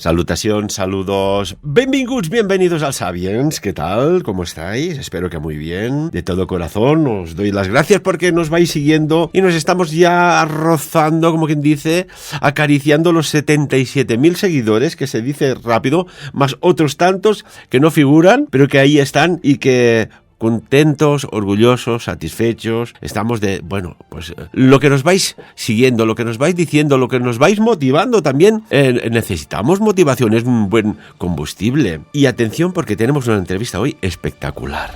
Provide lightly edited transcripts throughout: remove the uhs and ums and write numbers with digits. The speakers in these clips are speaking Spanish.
Salutación, saludos, benvinguts, bienvenidos al Sapiens. ¿Qué tal? ¿Cómo estáis? Espero que muy bien. De todo corazón os doy las gracias porque nos vais siguiendo y nos estamos ya rozando, como quien dice, acariciando los 77.000 seguidores, que se dice rápido, más otros tantos que no figuran, pero que ahí están y que... contentos, orgullosos, satisfechos, estamos de, pues lo que nos vais siguiendo, lo que nos vais diciendo, lo que nos vais motivando también, necesitamos motivación, es un buen combustible. Y atención porque tenemos una entrevista hoy espectacular.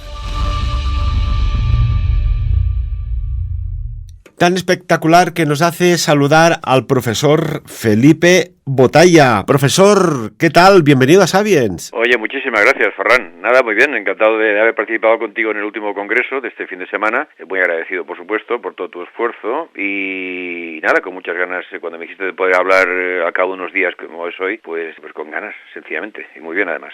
Tan espectacular que nos hace saludar al profesor Felipe Botalla. Profesor, ¿qué tal? Bienvenido a Sapiens. Oye, muchísimas gracias, Ferran. Nada, muy bien, encantado de haber participado contigo en el último congreso de este fin de semana. Muy agradecido, por supuesto, por todo tu esfuerzo. Y nada, con muchas ganas, cuando me dijiste de poder hablar a cabo de unos días como es hoy, pues con ganas, sencillamente. Y muy bien, además.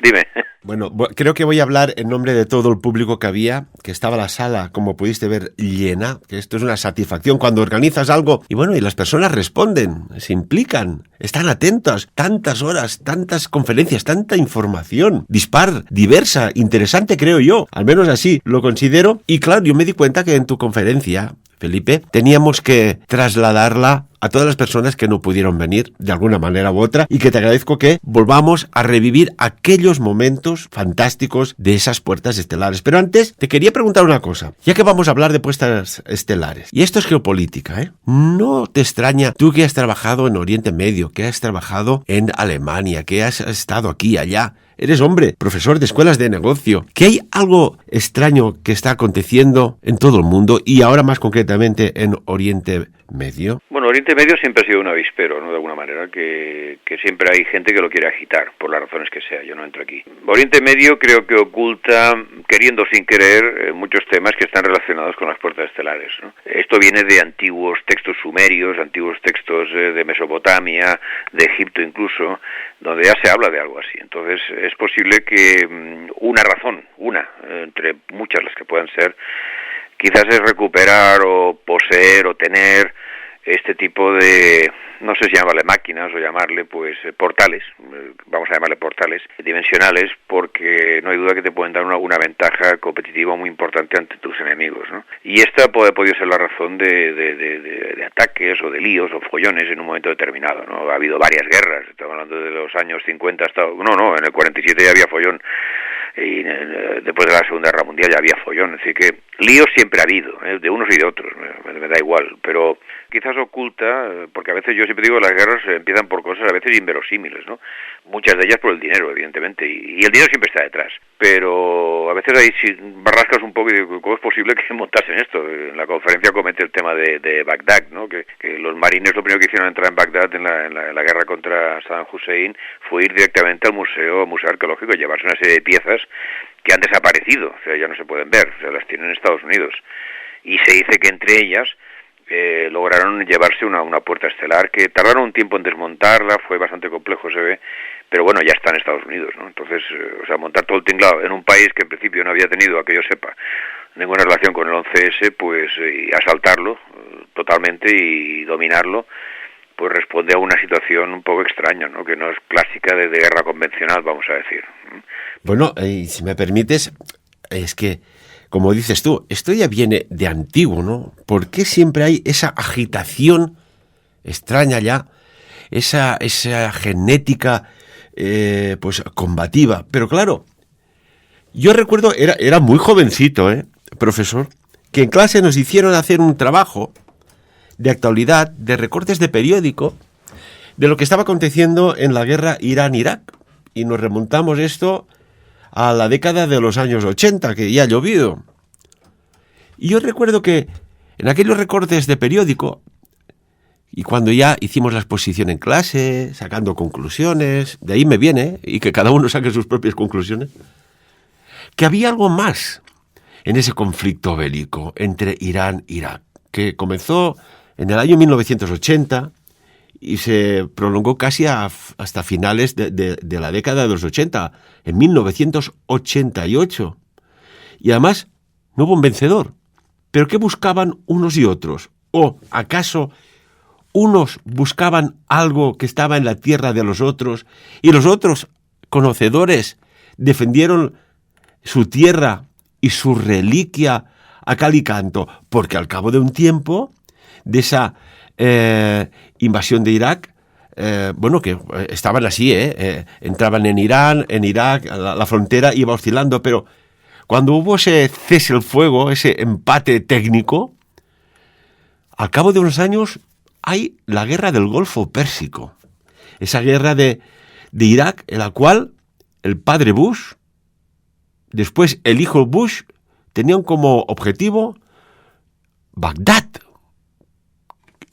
Dime. Bueno, creo que voy a hablar en nombre de todo el público que había, que estaba la sala, como pudiste ver, llena, que esto es una satisfacción cuando organizas algo y bueno, y las personas responden, se implican, están atentas, tantas horas, tantas conferencias, tanta información, dispar, diversa, interesante creo yo, al menos así lo considero. Y claro, yo me di cuenta que en tu conferencia, Felipe, teníamos que trasladarla a todas las personas que no pudieron venir de alguna manera u otra y que te agradezco que volvamos a revivir aquellos momentos fantásticos de esas puertas estelares. Pero antes te quería preguntar una cosa, ya que vamos a hablar de puertas estelares, y esto es geopolítica, ¿eh? ¿No te extraña, tú que has trabajado en Oriente Medio, que has trabajado en Alemania, que has estado aquí, allá, eres hombre, profesor de escuelas de negocio, que hay algo extraño que está aconteciendo en todo el mundo y ahora más concretamente en Oriente Medio? Bueno, Oriente Medio siempre ha sido un avispero, ¿no? De alguna manera, que siempre hay gente que lo quiere agitar, por las razones que sea, yo no entro aquí. Oriente Medio creo que oculta, queriendo sin querer, muchos temas que están relacionados con las puertas estelares, ¿no? Esto viene de antiguos textos sumerios, antiguos textos de Mesopotamia, de Egipto incluso, donde ya se habla de algo así. Entonces es posible que una razón, entre muchas las que puedan ser, quizás es recuperar o poseer o tener este tipo de, no sé si llamarle máquinas o llamarle pues portales, vamos a llamarle portales dimensionales, porque no hay duda que te pueden dar una ventaja competitiva muy importante ante tus enemigos, ¿no? Y esta puede ser la razón de ataques o de líos o follones en un momento determinado, ¿no? Ha habido varias guerras, estamos hablando de los años 50 hasta... No, en el 47 ya había follón, y después de la Segunda Guerra Mundial ya había follón, es decir que líos siempre ha habido, de unos y de otros, me da igual, pero quizás oculta, porque a veces yo siempre digo las guerras empiezan por cosas a veces inverosímiles, ¿no? Muchas de ellas por el dinero, evidentemente, y el dinero siempre está detrás, pero a veces ahí si barrascas un poco y digo, ¿cómo es posible que montasen esto? En la conferencia comete el tema de Bagdad, ¿no? Que los marines lo primero que hicieron entrar en Bagdad en la guerra contra Saddam Hussein fue ir directamente al museo arqueológico y llevarse una serie de piezas que han desaparecido, o sea, ya no se pueden ver, o sea, las tienen en Estados Unidos, y se dice que entre ellas lograron llevarse una puerta estelar que tardaron un tiempo en desmontarla, fue bastante complejo, se ve, pero bueno, ya está en Estados Unidos, ¿no? Entonces, montar todo el tinglado en un país que en principio no había tenido, a que yo sepa, ninguna relación con el 11S, pues y asaltarlo totalmente y dominarlo, pues responde a una situación un poco extraña, ¿no? Que no es clásica de guerra convencional, vamos a decir. Bueno, si me permites, es que como dices tú, esto ya viene de antiguo, ¿no? ¿Por qué siempre hay esa agitación extraña ya, esa genética, pues combativa? Pero claro, yo recuerdo, era muy jovencito, profesor, que en clase nos hicieron hacer un trabajo de actualidad, de recortes de periódico, de lo que estaba aconteciendo en la guerra Irán-Irak. Y nos remontamos esto a la década de los años 80, que ya ha llovido. Y yo recuerdo que en aquellos recortes de periódico, y cuando ya hicimos la exposición en clase, sacando conclusiones, de ahí me viene, y que cada uno saque sus propias conclusiones, que había algo más en ese conflicto bélico entre Irán e Irak, que comenzó en el año 1980 y se prolongó casi hasta finales de la década de los 80, en 1988. Y además no hubo un vencedor. ¿Pero qué buscaban unos y otros? ¿O acaso unos buscaban algo que estaba en la tierra de los otros y los otros, conocedores, defendieron su tierra y su reliquia a cal y canto, porque al cabo de un tiempo de esa invasión de Irak, que estaban así, entraban en Irán, en Irak, la frontera iba oscilando, pero cuando hubo ese cese el fuego, ese empate técnico, al cabo de unos años hay la guerra del Golfo Pérsico, esa guerra de Irak, en la cual el padre Bush, después el hijo Bush, tenían como objetivo Bagdad.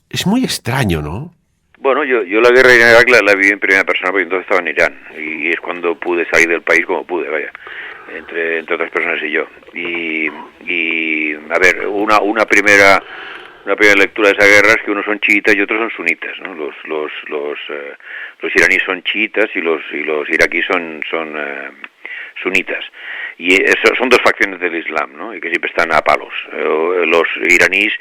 Es muy extraño, ¿no? Bueno, yo la guerra en Irak la viví en primera persona porque entonces estaba en Irán y es cuando pude salir del país como pude, vaya, entre otras personas y yo. Y a ver, una primera lectura de esa guerra es que unos son chiitas y otros son sunitas, ¿no? Los iraníes son chiitas y los iraquíes son sunitas. Y eso son dos facciones del Islam, ¿no? Y que siempre están a palos. Los iraníes,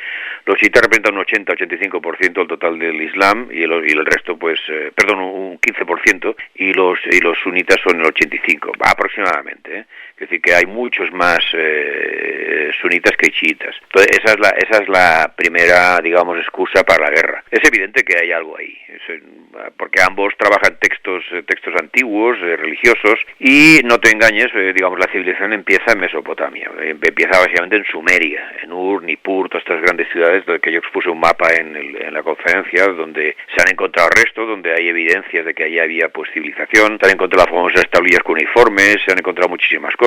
los chiitas representan un 80-85% del total del Islam y el resto, pues, un 15%, y los sunitas son el 85%, aproximadamente, ¿eh? Es decir, que hay muchos más sunitas que chiitas. Entonces, esa es la primera, digamos, excusa para la guerra. Es evidente que hay algo ahí, porque ambos trabajan textos antiguos, religiosos, y no te engañes, digamos, la civilización empieza en Mesopotamia, empieza básicamente en Sumeria, en Ur, Nippur, todas estas grandes ciudades que yo expuse un mapa en la conferencia, donde se han encontrado restos, donde hay evidencias de que allí había pues civilización, se han encontrado las famosas tablillas cuneiformes, se han encontrado muchísimas cosas,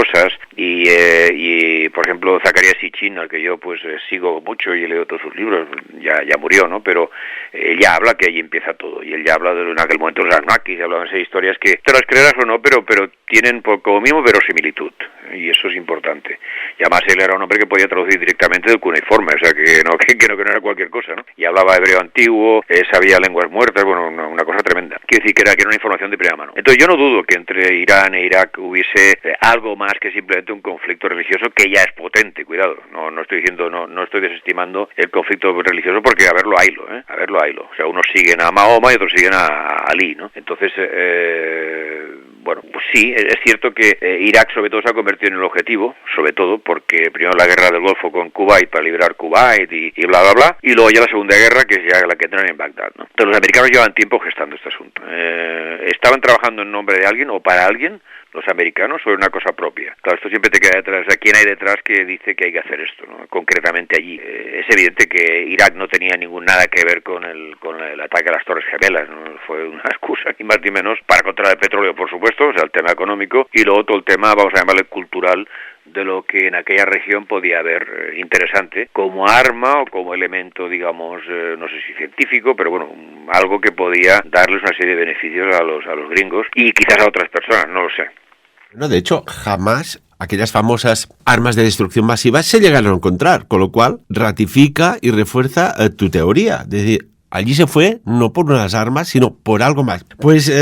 y por ejemplo, Zacarías Sitchin, al que yo pues sigo mucho y he leído todos sus libros, ya murió, ¿no? Pero él ya habla que allí empieza todo, y él ya habla en aquel momento de los Anunnakis, hablaban de historias que te las creerás o no, pero tienen como mínimo verosimilitud, y eso es importante. Y además él era un hombre que podía traducir directamente del cuneiforme, o sea que no era cualquier cosa, ¿no? Y hablaba hebreo antiguo, sabía lenguas muertas, bueno, una cosa tremenda. Quiere decir que era una información de primera mano. Entonces yo no dudo que entre Irán e Irak hubiese algo más que simplemente un conflicto religioso que ya es potente, cuidado. No estoy diciendo, no estoy desestimando el conflicto religioso porque a verlo haylo. O sea, unos siguen a Mahoma y otros siguen a Ali, ¿no? Entonces, pues sí, es cierto que Irak sobre todo se ha convertido en el objetivo, sobre todo porque primero la guerra del Golfo con Kuwait para liberar Kuwait y bla bla bla, y luego ya la Segunda Guerra, que es ya la que entran en Bagdad, ¿no? Entonces los americanos llevan tiempo gestando este asunto. ¿Estaban trabajando en nombre de alguien o para alguien los americanos o es una cosa propia? Claro, esto siempre te queda detrás. O sea, ¿quién hay detrás que dice que hay que hacer esto, ¿no? Concretamente allí. Es evidente que Irak no tenía nada que ver con el ataque a las Torres Gemelas, ¿no? Fue una excusa, ni más ni menos, para controlar el petróleo, por supuesto, o sea, el tema económico, y luego todo el tema, vamos a llamarle cultural, de lo que en aquella región podía haber interesante como arma o como elemento, digamos, no sé si científico, pero bueno, algo que podía darles una serie de beneficios a los gringos y quizás a otras personas, no lo sé. No, de hecho, jamás aquellas famosas armas de destrucción masiva se llegaron a encontrar, con lo cual ratifica y refuerza tu teoría. Es decir, allí se fue no por unas armas, sino por algo más. Pues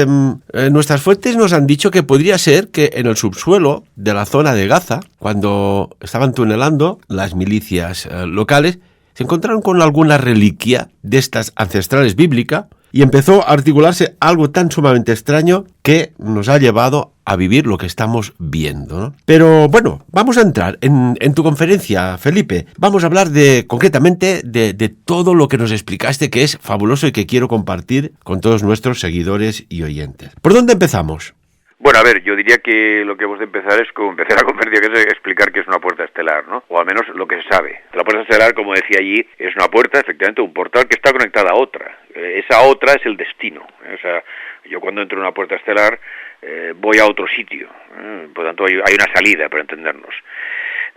nuestras fuentes nos han dicho que podría ser que en el subsuelo de la zona de Gaza, cuando estaban tunelando las milicias locales, se encontraron con alguna reliquia de estas ancestrales bíblicas y empezó a articularse algo tan sumamente extraño que nos ha llevado a vivir lo que estamos viendo, ¿no? Pero bueno, vamos a entrar en tu conferencia, Felipe. Vamos a hablar concretamente de todo lo que nos explicaste, que es fabuloso y que quiero compartir con todos nuestros seguidores y oyentes. ¿Por dónde empezamos? Bueno, a ver, yo diría que lo que hemos de empezar es como empezar a convertir, que es explicar qué es una puerta estelar, ¿no? O al menos lo que se sabe. La puerta estelar, como decía allí, es una puerta, efectivamente, un portal que está conectada a otra. Esa otra es el destino. O sea, yo cuando entro en una puerta estelar voy a otro sitio. Por lo tanto, hay una salida, para entendernos.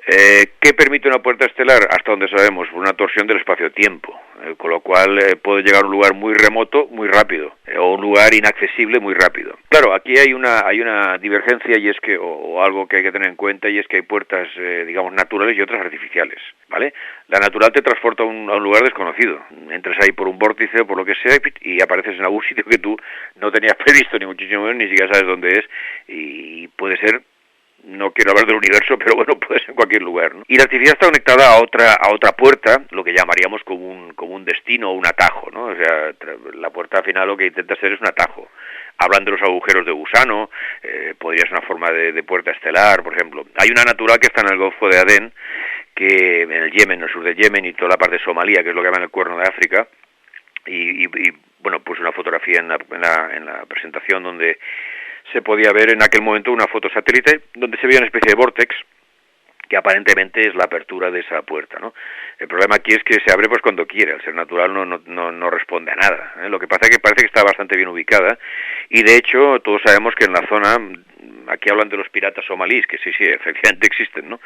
¿Qué permite una puerta estelar? Hasta donde sabemos, una torsión del espacio-tiempo, con lo cual puede llegar a un lugar muy remoto muy rápido, o un lugar inaccesible muy rápido. Claro, aquí hay una divergencia y es que, o algo que hay que tener en cuenta, y es que hay puertas, digamos, naturales y otras artificiales, ¿vale? La natural te transporta a un lugar desconocido, entras ahí por un vórtice o por lo que sea y apareces en algún sitio que tú no tenías previsto, ni muchísimo menos, ni siquiera sabes dónde es, y puede ser No quiero hablar del universo, pero bueno, puede ser en cualquier lugar, ¿no? Y la electricidad está conectada a otra puerta, lo que llamaríamos como un destino o un atajo, ¿no? O sea, la puerta al final lo que intenta ser es un atajo. Hablan de los agujeros de gusano, podría ser una forma de puerta estelar, por ejemplo. Hay una natural que está en el Golfo de Adén, que en el Yemen, en el sur de Yemen y toda la parte de Somalia, que es lo que llaman el Cuerno de África, y bueno, puse una fotografía en la presentación donde se podía ver en aquel momento una foto satélite donde se veía una especie de vórtex que aparentemente es la apertura de esa puerta, ¿no? El problema aquí es que se abre pues cuando quiere, al ser natural no responde a nada, ¿eh? Lo que pasa es que parece que está bastante bien ubicada y de hecho todos sabemos que en la zona, aquí hablan de los piratas somalíes, que sí, efectivamente existen, ¿no?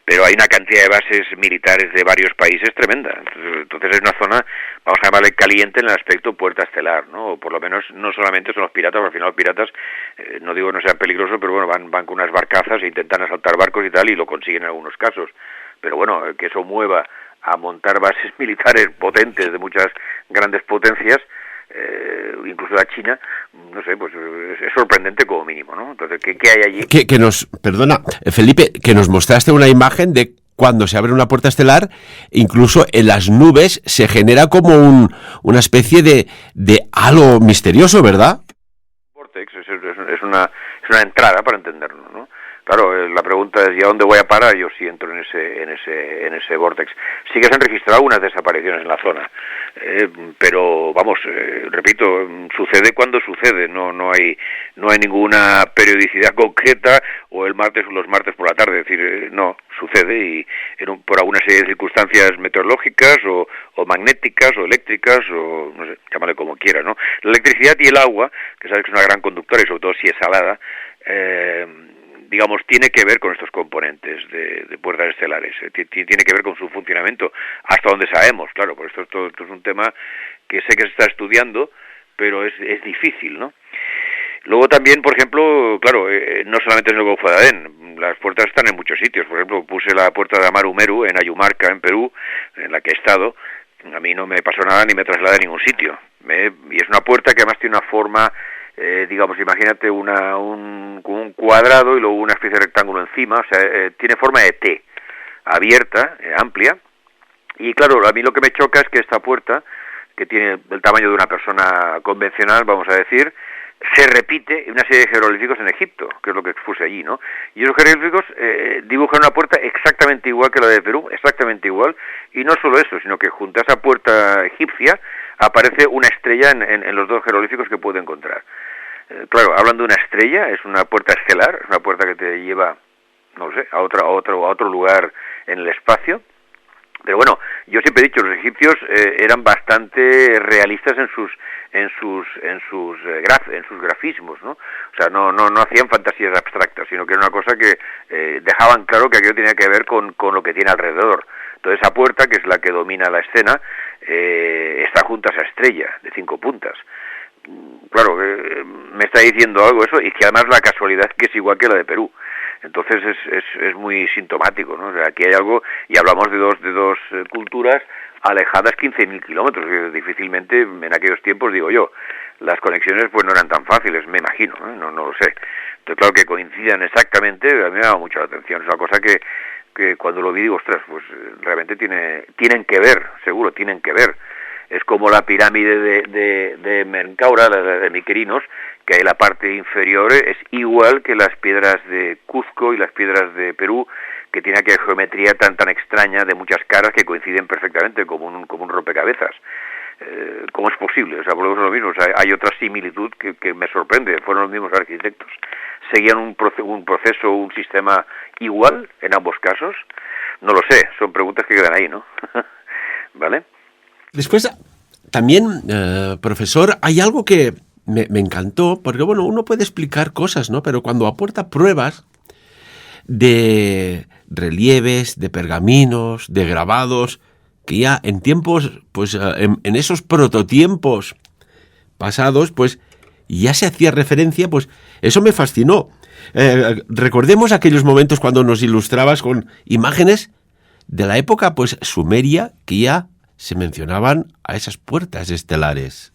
Pero hay una cantidad de bases militares de varios países tremenda, entonces es una zona, vamos a llamarle caliente en el aspecto puerta estelar, ¿no? O por lo menos no solamente son los piratas, porque al final los piratas, no digo que no sean peligrosos, pero bueno, van con unas barcazas e intentan asaltar barcos y tal, y lo consiguen en algunos casos, pero bueno, que eso mueva a montar bases militares potentes de muchas grandes potencias, incluso la China, no sé, pues es sorprendente como mínimo, ¿no? Entonces, ¿qué hay allí? Perdona, Felipe, que nos mostraste una imagen de cuando se abre una puerta estelar, incluso en las nubes se genera como una especie de halo misterioso, ¿verdad? Vortex es una entrada, para entenderlo, ¿no? Claro, la pregunta es, ¿y a dónde voy a parar yo si entro en ese vórtex? Sí que se han registrado unas desapariciones en la zona, pero vamos, repito, sucede cuando sucede, no hay ninguna periodicidad concreta o el martes o los martes por la tarde, es decir, no, sucede y por alguna serie de circunstancias meteorológicas o magnéticas o eléctricas o no sé, llámale como quieras, ¿no? La electricidad y el agua, que sabes que es una gran conductora y sobre todo si es salada, digamos, tiene que ver con estos componentes de puertas estelares, tiene que ver con su funcionamiento, hasta donde sabemos, claro, por esto es un tema que sé que se está estudiando, pero es difícil, ¿no? Luego también, por ejemplo, claro, no solamente en el Golfo de Adén, las puertas están en muchos sitios, por ejemplo, puse la puerta de Amaru Meru en Ayumarca, en Perú, en la que he estado, a mí no me pasó nada ni me trasladé a ningún sitio, y es una puerta que además tiene una forma, digamos, imagínate un cuadrado y luego una especie de rectángulo encima, o sea, tiene forma de T, abierta, amplia, y claro, a mí lo que me choca es que esta puerta, que tiene el tamaño de una persona convencional, vamos a decir, se repite en una serie de jeroglíficos en Egipto, que es lo que expuse allí, ¿no? Y esos jeroglíficos dibujan una puerta exactamente igual que la de Perú, exactamente igual, y no solo eso, sino que junto a esa puerta egipcia aparece una estrella en los dos jeroglíficos que puedo encontrar. Claro, hablando de una estrella, es una puerta estelar, es una puerta que te lleva, no sé, a otro lugar en el espacio. Pero bueno, yo siempre he dicho, los egipcios eran bastante realistas en sus grafismos, ¿no? O sea, no hacían fantasías abstractas, sino que era una cosa que dejaban claro que aquello tenía que ver con lo que tiene alrededor. Entonces esa puerta, que es la que domina la escena, está junto a esa estrella de 5 puntas. Claro, me está diciendo algo eso, y que además la casualidad es que es igual que la de Perú. Entonces es muy sintomático, ¿no? O sea, aquí hay algo, y hablamos de dos culturas alejadas 15.000 kilómetros, que difícilmente en aquellos tiempos, digo yo, las conexiones pues no eran tan fáciles, me imagino, ¿eh? No lo sé. Entonces claro, que coincidan exactamente, a mí me llama mucho la atención, es una cosa que cuando lo vi digo, ostras, pues realmente tienen que ver, seguro, tienen que ver. Es como la pirámide de Menkaura, la de Miquerinos, que en la parte inferior es igual que las piedras de Cuzco y las piedras de Perú, que tiene aquella geometría tan extraña de muchas caras que coinciden perfectamente como un rompecabezas. ¿Cómo es posible? O sea, por lo mismo, o sea, hay otra similitud que me sorprende. Fueron los mismos arquitectos. ¿Seguían un proceso, un sistema igual en ambos casos? No lo sé, son preguntas que quedan ahí, ¿no? ¿Vale? Después, también, profesor, hay algo que me encantó, porque bueno, uno puede explicar cosas, ¿no? Pero cuando aporta pruebas de relieves, de pergaminos, de grabados, que ya en tiempos, pues en esos prototiempos pasados, pues ya se hacía referencia, pues eso me fascinó. Recordemos aquellos momentos cuando nos ilustrabas con imágenes de la época, pues sumeria, que ya se mencionaban a esas puertas estelares.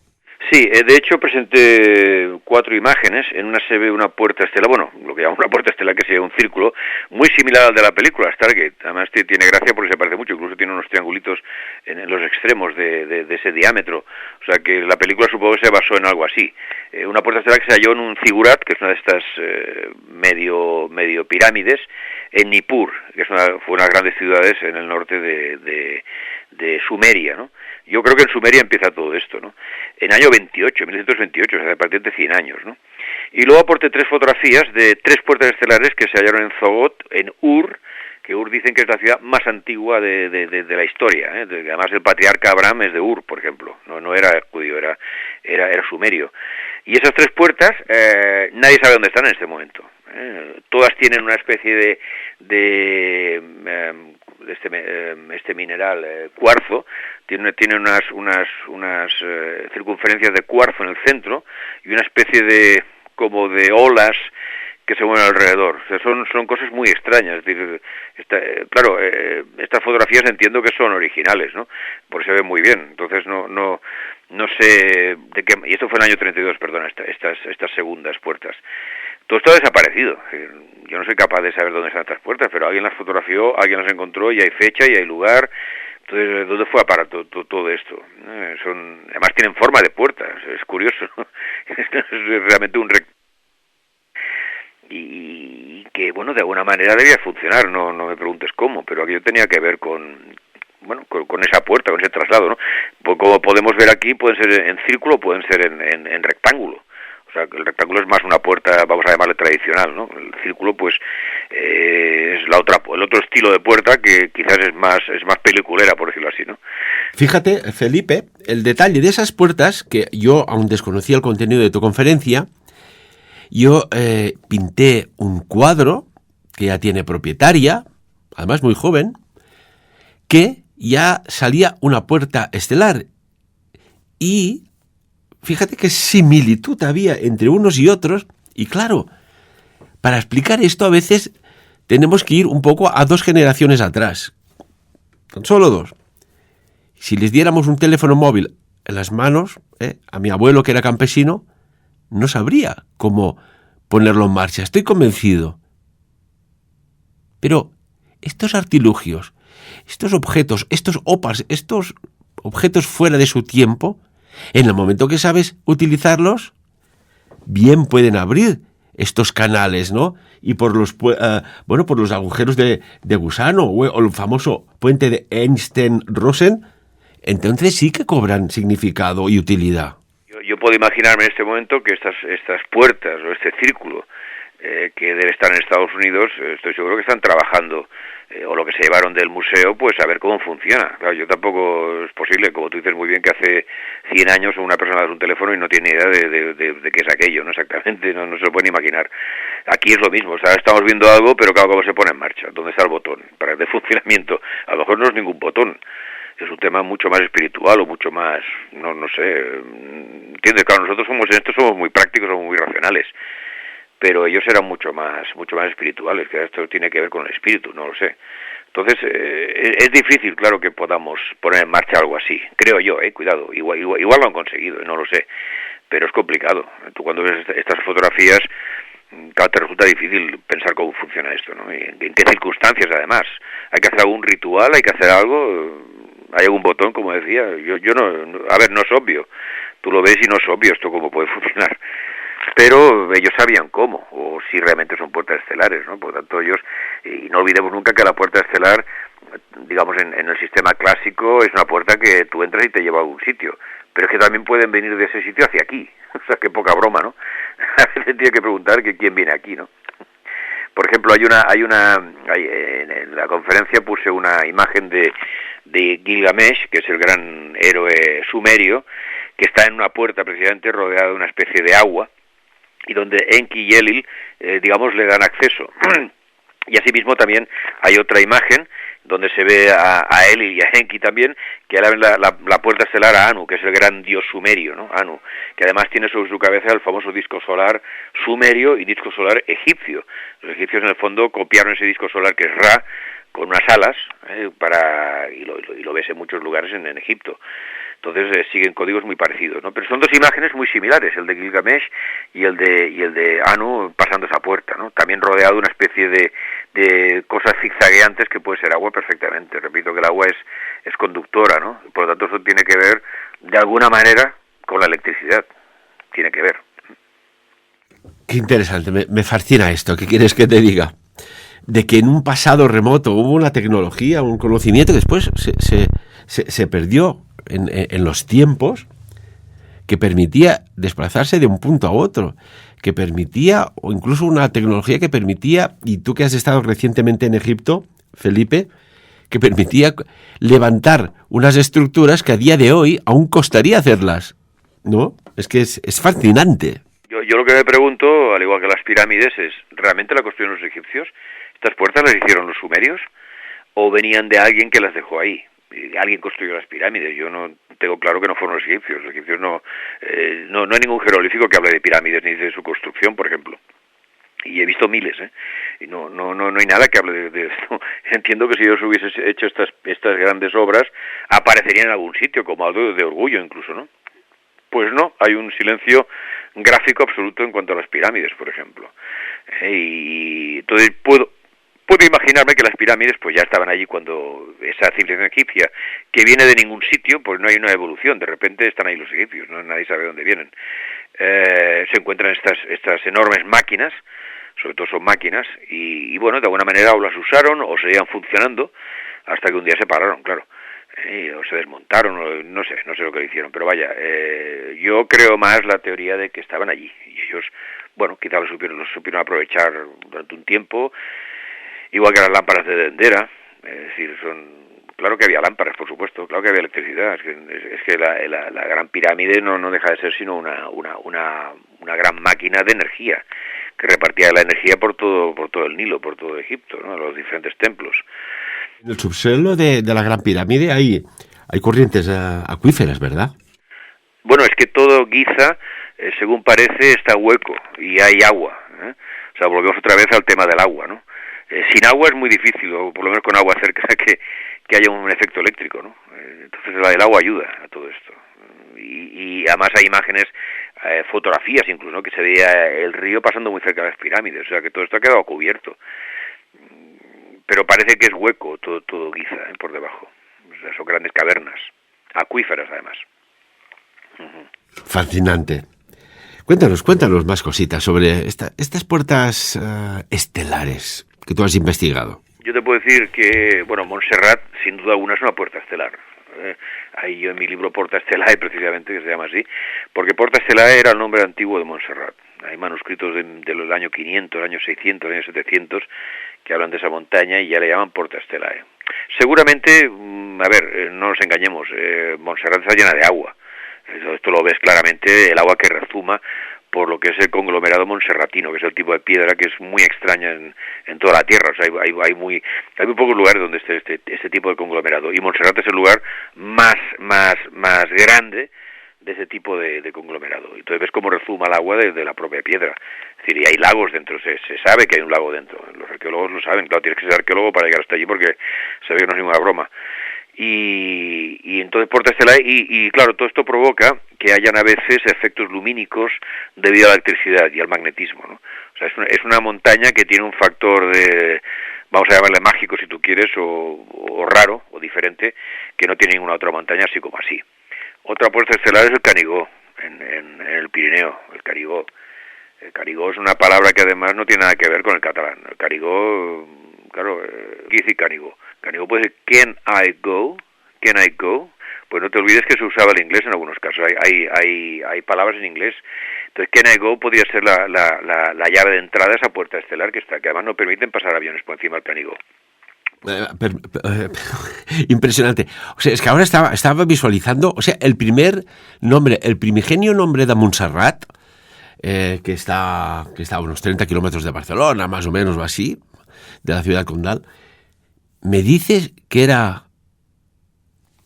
Sí, de hecho presenté 4 imágenes. En una se ve una puerta estelar, bueno, lo que llamamos una puerta estelar, que sería un círculo, muy similar al de la película Stargate. Además tiene gracia porque se parece mucho, incluso tiene unos triangulitos en los extremos de ese diámetro. O sea que la película supongo que se basó en algo así. Una puerta estelar que se halló en un zigurat, que es una de estas medio pirámides, en Nippur, que fue una de las grandes ciudades en el norte de Sumeria, ¿no? Yo creo que en Sumeria empieza todo esto, ¿no? En año 1928, o sea, a partir de 100 años, ¿no? Y luego aporté 3 fotografías de 3 puertas estelares que se hallaron en Zogot, en Ur, que Ur dicen que es la ciudad más antigua de la historia, ¿eh? Además el patriarca Abraham es de Ur, por ejemplo, no era judío, era sumerio. Y esas 3 puertas, nadie sabe dónde están en este momento. Todas tienen una especie de este mineral, cuarzo, tiene unas circunferencias de cuarzo en el centro y una especie de como de olas que se mueven alrededor. O sea, son cosas muy extrañas. Es decir, estas fotografías entiendo que son originales, ¿no? Porque se ven muy bien. Entonces no sé de qué. Y esto fue en el año 32, perdona, estas segundas puertas. Todo esto ha desaparecido. Yo no soy capaz de saber dónde están estas puertas, pero alguien las fotografió, alguien las encontró y hay fecha y hay lugar. Entonces, ¿dónde fue a parar todo esto? Además tienen forma de puertas, es curioso, ¿no? Es realmente un y que, bueno, de alguna manera debía funcionar, no me preguntes cómo, pero aquello tenía que ver con esa puerta, con ese traslado, ¿no? Pues como podemos ver aquí, pueden ser en círculo, pueden ser en rectángulo. O sea, el rectángulo es más una puerta, vamos a llamarle tradicional, ¿no? El círculo, pues, es el otro estilo de puerta que quizás es más peliculera, por decirlo así, ¿no? Fíjate, Felipe, el detalle de esas puertas, que yo aún desconocía el contenido de tu conferencia, yo pinté un cuadro que ya tiene propietaria, además muy joven, que ya salía una puerta estelar. Y fíjate qué similitud había entre unos y otros. Y claro, para explicar esto a veces tenemos que ir un poco a 2 generaciones atrás. Tan solo 2. Si les diéramos un teléfono móvil en las manos, a mi abuelo que era campesino, no sabría cómo ponerlo en marcha. Estoy convencido. Pero estos artilugios, estos objetos, estos OPAs, estos objetos fuera de su tiempo, en el momento que sabes utilizarlos, bien pueden abrir estos canales, ¿no? Y por los agujeros de gusano o el famoso puente de Einstein-Rosen, entonces sí que cobran significado y utilidad. Yo puedo imaginarme en este momento que estas puertas o este círculo que debe estar en Estados Unidos, estoy seguro que están trabajando o lo que se llevaron del museo, pues a ver cómo funciona. Claro, yo tampoco es posible, como tú dices muy bien, que hace 100 años una persona da un teléfono y no tiene idea de qué es aquello, ¿no? Exactamente, no se lo pueden imaginar. Aquí es lo mismo, o sea, estamos viendo algo, pero claro, cómo se pone en marcha, dónde está el botón para el funcionamiento. A lo mejor no es ningún botón, es un tema mucho más espiritual o mucho más, no sé, ¿entiendes? Claro, nosotros somos muy prácticos, somos muy racionales, pero ellos eran mucho más espirituales, que esto tiene que ver con el espíritu, no lo sé. Entonces, es difícil, claro, que podamos poner en marcha algo así, creo yo, cuidado, igual lo han conseguido, no lo sé, pero es complicado. Tú cuando ves estas fotografías, claro, te resulta difícil pensar cómo funciona esto, ¿no? Y en qué circunstancias, además. Hay que hacer algún ritual, hay que hacer algo, hay algún botón, como decía. Yo no, a ver, no es obvio. Tú lo ves y no es obvio esto cómo puede funcionar. Pero ellos sabían cómo, o si realmente son puertas estelares, ¿no? Por lo tanto, ellos, y no olvidemos nunca que la puerta estelar, digamos, en el sistema clásico, es una puerta que tú entras y te lleva a algún sitio. Pero es que también pueden venir de ese sitio hacia aquí. O sea, qué poca broma, ¿no? A veces tiene que preguntar que quién viene aquí, ¿no? Por ejemplo, en la conferencia puse una imagen de Gilgamesh, que es el gran héroe sumerio, que está en una puerta precisamente rodeada de una especie de agua, y donde Enki y Enlil, digamos, le dan acceso. Y asimismo también hay otra imagen donde se ve a Enlil y a Enki también, que abren la puerta estelar a Anu, que es el gran dios sumerio, ¿no? Anu, que además tiene sobre su cabeza el famoso disco solar sumerio y disco solar egipcio. Los egipcios en el fondo copiaron ese disco solar que es Ra, con unas alas, y lo ves en muchos lugares en Egipto. Entonces siguen códigos muy parecidos, ¿no? Pero son dos imágenes muy similares, el de Gilgamesh y el de Anu pasando esa puerta, ¿no? También rodeado de una especie de cosas zigzagueantes que puede ser agua perfectamente. Repito que el agua es conductora, ¿no? Por lo tanto, eso tiene que ver, de alguna manera, con la electricidad. Tiene que ver. Qué interesante, me fascina esto. ¿Qué quieres que te diga? De que en un pasado remoto hubo una tecnología, un conocimiento que después se perdió en los tiempos, que permitía desplazarse de un punto a otro, que permitía, o incluso una tecnología que permitía, y tú que has estado recientemente en Egipto, Felipe, que permitía levantar unas estructuras que a día de hoy aún costaría hacerlas, ¿no? Es que es fascinante. Yo lo que me pregunto, al igual que las pirámides, es, ¿realmente la construyeron los egipcios? ¿Estas puertas las hicieron los sumerios? ¿O venían de alguien que las dejó ahí? Alguien construyó las pirámides. Yo no tengo claro que no fueron los egipcios. Los egipcios no hay ningún jeroglífico que hable de pirámides ni de su construcción, por ejemplo. Y he visto miles, y no hay nada que hable de esto. Entiendo que si ellos hubiesen hecho estas grandes obras, aparecerían en algún sitio, como algo de orgullo incluso, ¿no? Pues no, hay un silencio gráfico absoluto en cuanto a las pirámides, por ejemplo. Y entonces puedo imaginarme que las pirámides pues ya estaban allí cuando esa civilización egipcia, que viene de ningún sitio, pues no hay una evolución, de repente están ahí los egipcios, ¿no? Nadie sabe dónde vienen. Se encuentran estas enormes máquinas, sobre todo son máquinas, y bueno, de alguna manera o las usaron o seguían funcionando hasta que un día se pararon, claro. O se desmontaron, o no sé lo que le hicieron, pero vaya, yo creo más la teoría de que estaban allí, y ellos, bueno, quizás los supieron aprovechar durante un tiempo, igual que las lámparas de Dendera, es decir, claro que había lámparas, por supuesto, claro que había electricidad, es que la gran pirámide no deja de ser sino una gran máquina de energía, que repartía la energía por todo el Nilo, por todo Egipto, ¿no? Los diferentes templos. En el subsuelo de la Gran Pirámide hay corrientes acuíferas, ¿verdad? Bueno, es que todo Giza, según parece, está hueco y hay agua, ¿eh? O sea, volvemos otra vez al tema del agua, ¿no? Sin agua es muy difícil, o por lo menos con agua cerca, que haya un efecto eléctrico, ¿no? Entonces el agua ayuda a todo esto. Y además hay imágenes, fotografías incluso, ¿no? Que se veía el río pasando muy cerca de las pirámides, o sea que todo esto ha quedado cubierto. Pero parece que es hueco todo Giza, por debajo. O sea, son grandes cavernas, acuíferas además. Fascinante. Cuéntanos más cositas sobre estas puertas estelares que tú has investigado. Yo te puedo decir que, bueno, Montserrat, sin duda alguna, es una puerta estelar. Ahí yo en mi libro Porta Estelae, precisamente, que se llama así, porque Porta Estelae era el nombre antiguo de Montserrat. Hay manuscritos del año 500, el año 600, el año 700, que hablan de esa montaña y ya le llaman Porta Estelae. Seguramente, no nos engañemos, Montserrat está llena de agua. Esto lo ves claramente, el agua que rezuma por lo que es el conglomerado monserratino, que es el tipo de piedra que es muy extraña en toda la Tierra. O sea, hay muy pocos lugares donde esté este tipo de conglomerado, y Montserrat es el lugar más grande de ese tipo de conglomerado. Entonces ves cómo rezuma el agua de la propia piedra. Es decir, y hay lagos dentro, se sabe que hay un lago dentro. Los arqueólogos lo saben, claro, tienes que ser arqueólogo para llegar hasta allí porque se ve que no es ninguna broma. Y entonces Porta Estelae, y claro, todo esto provoca que hayan a veces efectos lumínicos debido a la electricidad y al magnetismo, ¿no? O sea, es una montaña que tiene un factor de, vamos a llamarle mágico si tú quieres, o raro, o diferente, que no tiene ninguna otra montaña así como así. Otra puerta estelar es el Canigó, en el Pirineo, el Carigó. El Carigó es una palabra que además no tiene nada que ver con el catalán. El Carigó, claro, ¿qué dice Canigó? Canigó puede decir can I go, pues no te olvides que se usaba el inglés en algunos casos, hay palabras en inglés. Entonces can I go podría ser la llave de entrada a esa puerta estelar que además no permiten pasar aviones por encima del Canigó. Impresionante. O sea, es que ahora estaba visualizando, o sea, el primigenio nombre de Montserrat, que está a unos 30 kilómetros de Barcelona, más o menos o así, de la ciudad condal. ¿Me dices que era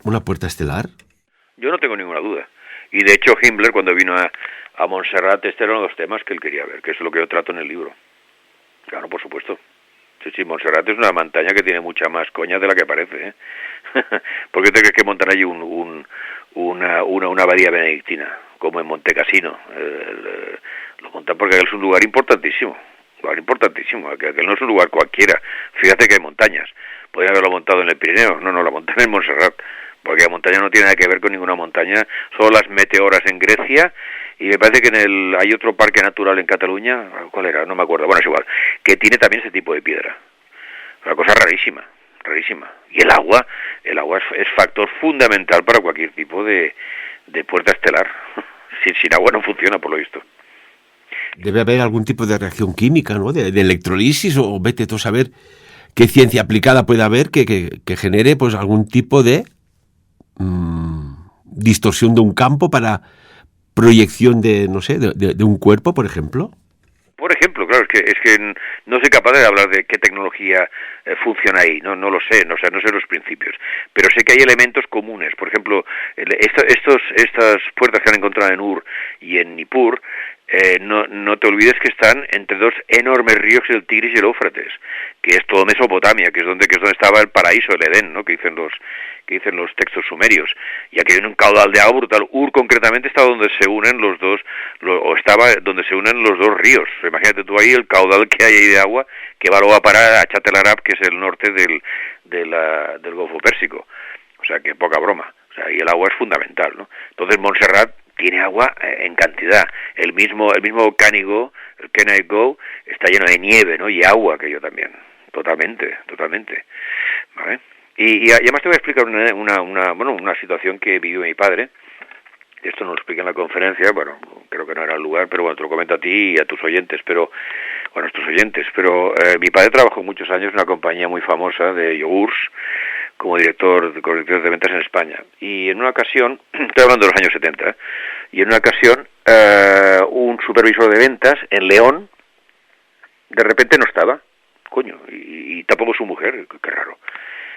una puerta estelar? Yo no tengo ninguna duda. Y de hecho Himmler, cuando vino a Montserrat, este era uno de los temas que él quería ver, que es lo que yo trato en el libro. Claro, por supuesto. Sí, Montserrat es una montaña que tiene mucha más coña de la que parece, ¿eh? ¿Por qué te crees que montan allí un una abadía benedictina, como en Montecassino. Lo montan porque es un lugar importantísimo. Aquel no es un lugar cualquiera. Fíjate que hay montañas. Podrían haberlo montado en el Pirineo. No, la montan en Montserrat, porque la montaña no tiene nada que ver con ninguna montaña. Solo las meteoras en Grecia, y me parece que hay otro parque natural en Cataluña. ¿Cuál era? No me acuerdo. Bueno, es igual. Que tiene también ese tipo de piedra. Una cosa rarísima. Y el agua es factor fundamental para cualquier tipo de puerta estelar. Sin agua no funciona, por lo visto. Debe haber algún tipo de reacción química, ¿no? De electrolisis, o vete tú a saber qué ciencia aplicada puede haber que genere pues algún tipo de distorsión de un campo para proyección de, no sé, de un cuerpo, por ejemplo. Por ejemplo, claro, es que no soy capaz de hablar de qué tecnología funciona ahí, no lo sé, no sé los principios, pero sé que hay elementos comunes. Por ejemplo, estas puertas que han encontrado en Ur y en Nippur, no te olvides que están entre dos enormes ríos, el Tigris y el Éufrates, que es todo Mesopotamia, que es donde estaba el paraíso, el Edén, ¿no? que dicen los textos sumerios. Y aquí hay un caudal de agua brutal. Ur concretamente está donde se unen los dos, estaba donde se unen los dos ríos. Imagínate tú ahí el caudal que hay ahí de agua, que va luego a parar a Chat el Arab, que es el norte del Golfo Pérsico. O sea, que poca broma. O sea, y el agua es fundamental, ¿no? Entonces Montserrat tiene agua en cantidad. El mismo Canigó, el Kenai-Go, está lleno de nieve, ¿no? Y agua, aquello también. Totalmente. ¿Vale? Y además te voy a explicar una situación que vivió mi padre. Esto no lo expliqué en la conferencia, bueno, creo que no era el lugar, pero bueno, te lo comento a ti y a tus oyentes, pero mi padre trabajó muchos años en una compañía muy famosa de yogurts, como director de ventas en España. Y en una ocasión, estoy hablando de los años 70, y en una ocasión un supervisor de ventas en León, de repente no estaba, y tampoco su mujer, qué raro.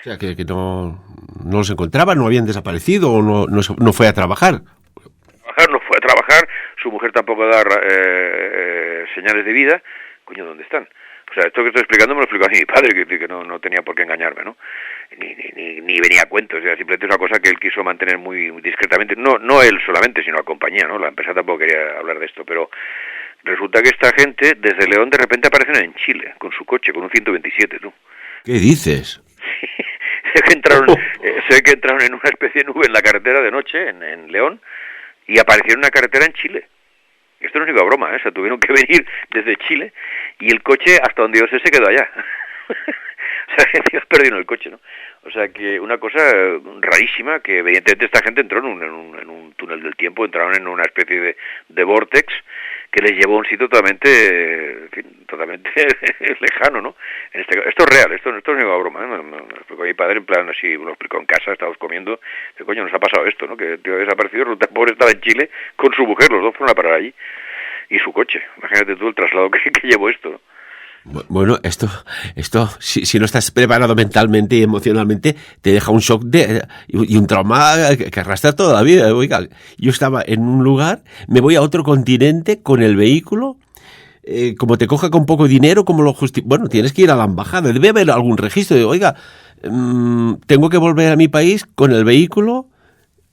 O sea, que no los encontraban, no habían desaparecido, o no fue a trabajar. No fue a trabajar, su mujer tampoco da señales de vida. ¿Dónde están? O sea, esto que estoy explicando me lo explicó a mi padre, que no tenía por qué engañarme, ¿no? Ni venía a cuentos, o sea, simplemente es una cosa que él quiso mantener muy discretamente, no él solamente, sino la compañía, ¿no? La empresa tampoco quería hablar de esto, pero resulta que esta gente, desde León, de repente aparecen en Chile, con su coche, con un 127, tú. ¿Qué dices? Sé que entraron en una especie de nube en la carretera de noche, en León, y aparecieron en una carretera en Chile. Esto no es ni broma, o sea, tuvieron que venir desde Chile, y el coche, hasta donde yo sé, se quedó allá. O sea, que ellos perdieron el coche, ¿no? O sea, que una cosa rarísima, que evidentemente esta gente entró en un túnel del tiempo, entraron en una especie de vortex que les llevó a un sitio totalmente lejano, ¿no? Esto es real, esto no es ni broma, ¿eh? Me explicó mi padre, en plan así, me lo explicó en casa, estábamos comiendo, que coño, nos ha pasado esto, ¿no? Que el tío ha desaparecido, resulta que el pobre estaba en Chile con su mujer, los dos fueron a parar allí, y su coche. Imagínate tú el traslado que llevó esto, ¿no? Bueno, esto si no estás preparado mentalmente y emocionalmente, te deja un shock y un trauma que arrastra toda la vida. Oiga, yo estaba en un lugar, me voy a otro continente con el vehículo, como te coja con poco dinero, como bueno, tienes que ir a la embajada, debe haber algún registro de, oiga, tengo que volver a mi país con el vehículo,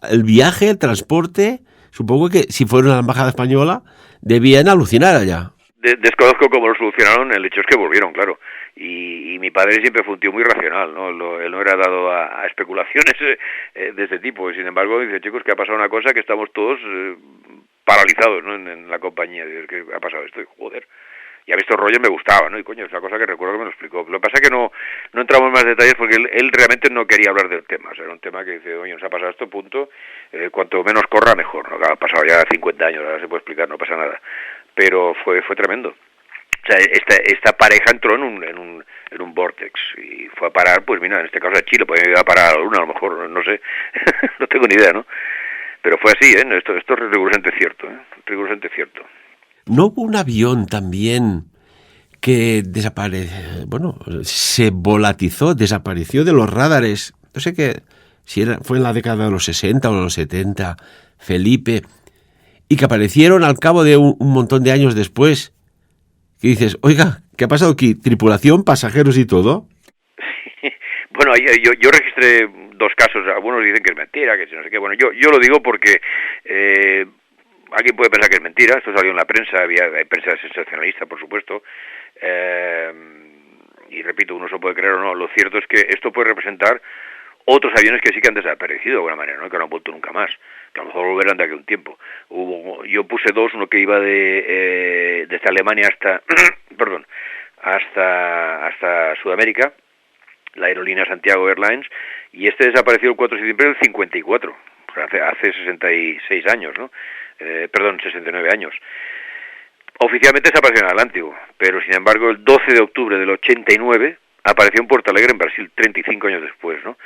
el viaje, el transporte. Supongo que si fuera una embajada española, debían alucinar allá. Desconozco cómo lo solucionaron, el hecho es que volvieron, claro. Y mi padre siempre fue un tío muy racional, ¿no? Él no era dado a especulaciones de este tipo. Y sin embargo, dice, chicos, que ha pasado una cosa que estamos todos paralizados, ¿no? En la compañía. Dice, ¿qué ha pasado esto? Y joder. Y a mí estos rollos me gustaban, ¿no? Y coño, es una cosa que recuerdo que me lo explicó. Lo que pasa es que no entramos en más detalles porque él realmente no quería hablar del tema. O sea, era un tema que dice, oye, nos ha pasado esto, punto. Cuanto menos corra, mejor, ¿no? Ha pasado ya 50 años, ahora se puede explicar, no pasa nada. Pero fue tremendo. O sea, esta pareja entró en un vortex y fue a parar, pues mira, en este caso a Chile, podía ir a parar a la Luna, a lo mejor, no sé, no tengo ni idea, ¿no? Pero fue así, ¿eh? Esto es rigurosamente cierto, ¿eh? Rigurosamente cierto. ¿No hubo un avión también que se volatizó, desapareció de los radares? No sé si fue en la década de los 60 o los 70, Felipe, y que aparecieron al cabo de un montón de años después. Que dices, oiga, ¿qué ha pasado aquí? ¿Tripulación, pasajeros y todo? Bueno, yo registré dos casos, algunos dicen que es mentira, que si no sé qué. Bueno, yo lo digo porque alguien puede pensar que es mentira, esto salió en la prensa, hay prensa sensacionalista, por supuesto, y repito, uno se puede creer o no, lo cierto es que esto puede representar otros aviones que sí que han desaparecido de alguna manera, ¿no? Que no han vuelto nunca más, que a lo mejor volverán de aquí a un tiempo. Yo puse dos, uno que iba desde Alemania hasta, perdón, hasta Sudamérica, la aerolínea Santiago Airlines, y este desapareció el 4 de septiembre del 54, o sea, hace 66 años, ¿no? 69 años. Oficialmente desapareció en el Atlántico, pero sin embargo el 12 de octubre del 89 apareció en Porto Alegre, en Brasil, 35 años después, ¿no?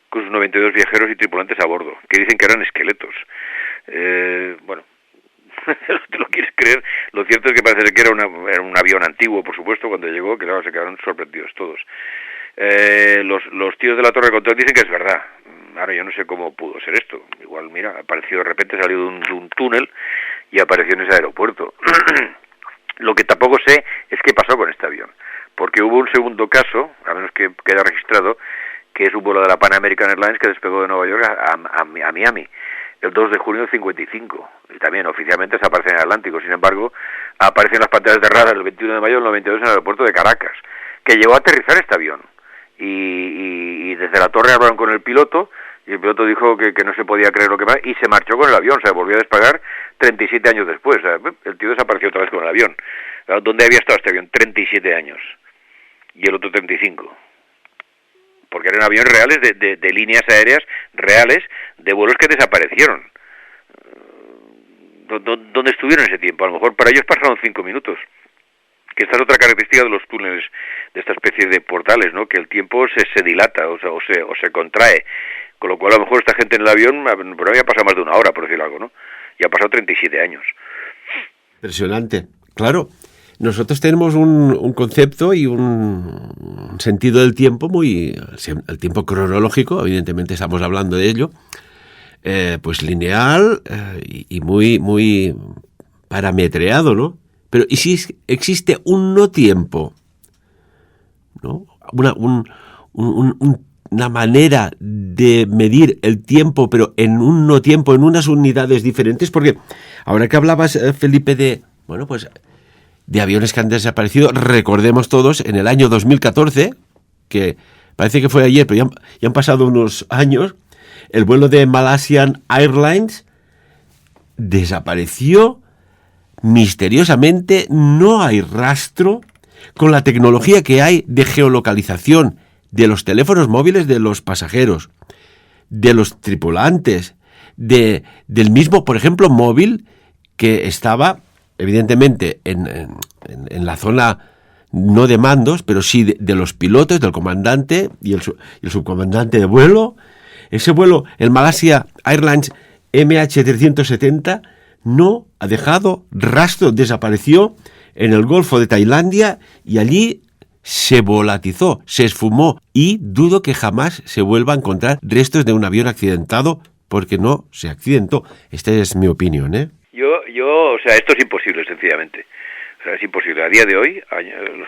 Con sus 92 viajeros y tripulantes a bordo, que dicen que eran esqueletos. Bueno, te lo quieres creer, lo cierto es que parece que era un avión antiguo, por supuesto, cuando llegó, que claro, se quedaron sorprendidos todos. Los tíos de la torre de control dicen que es verdad. Ahora yo no sé cómo pudo ser esto. Igual, mira, apareció de repente, salió de un túnel y apareció en ese aeropuerto. Lo que tampoco sé es qué pasó con este avión, porque hubo un segundo caso, a menos que quede registrado, que es un vuelo de la Pan American Airlines que despegó de Nueva York a Miami el 2 de junio del 55, y también oficialmente desaparece en el Atlántico. Sin embargo, aparece en las pantallas de radar el 21 de mayo del 92 en el aeropuerto de Caracas, que llegó a aterrizar este avión, y desde la torre hablaron con el piloto, y el piloto dijo que no se podía creer lo que pasa, y se marchó con el avión, o sea, volvió a despegar 37 años después. O sea, el tío desapareció otra vez con el avión. ¿Dónde había estado este avión? 37 años, y el otro 35. Porque eran aviones reales de líneas aéreas reales, de vuelos que desaparecieron. ¿Dónde estuvieron ese tiempo? A lo mejor para ellos pasaron 5 minutos. Que esta es otra característica de los túneles, de esta especie de portales, ¿no? Que el tiempo se dilata o se contrae. Con lo cual a lo mejor esta gente en el avión, pero había pasado más de una hora, por decir algo, ¿no? Y ha pasado 37 años. Impresionante. Claro, nosotros tenemos un concepto y un sentido del tiempo el tiempo cronológico, evidentemente estamos hablando de ello, pues lineal y muy parametreado, ¿no? Pero ¿y si existe un no tiempo? ¿No? Una manera de medir el tiempo, pero en un no tiempo, en unas unidades diferentes, porque ahora que hablabas, Felipe, de aviones que han desaparecido, recordemos todos, en el año 2014, que parece que fue ayer, pero ya han pasado unos años, el vuelo de Malaysian Airlines desapareció misteriosamente, no hay rastro, con la tecnología que hay de geolocalización de los teléfonos móviles de los pasajeros, de los tripulantes, del mismo, por ejemplo, móvil que estaba, evidentemente, en la zona no de mandos, pero sí de los pilotos, del comandante y el subcomandante de vuelo. Ese vuelo, el Malaysia Airlines MH370, no ha dejado rastro, desapareció en el Golfo de Tailandia y allí se volatizó, se esfumó, y dudo que jamás se vuelva a encontrar restos de un avión accidentado, porque no se accidentó. Esta es mi opinión, ¿eh? O sea, esto es imposible, sencillamente. O sea, es imposible. A día de hoy, el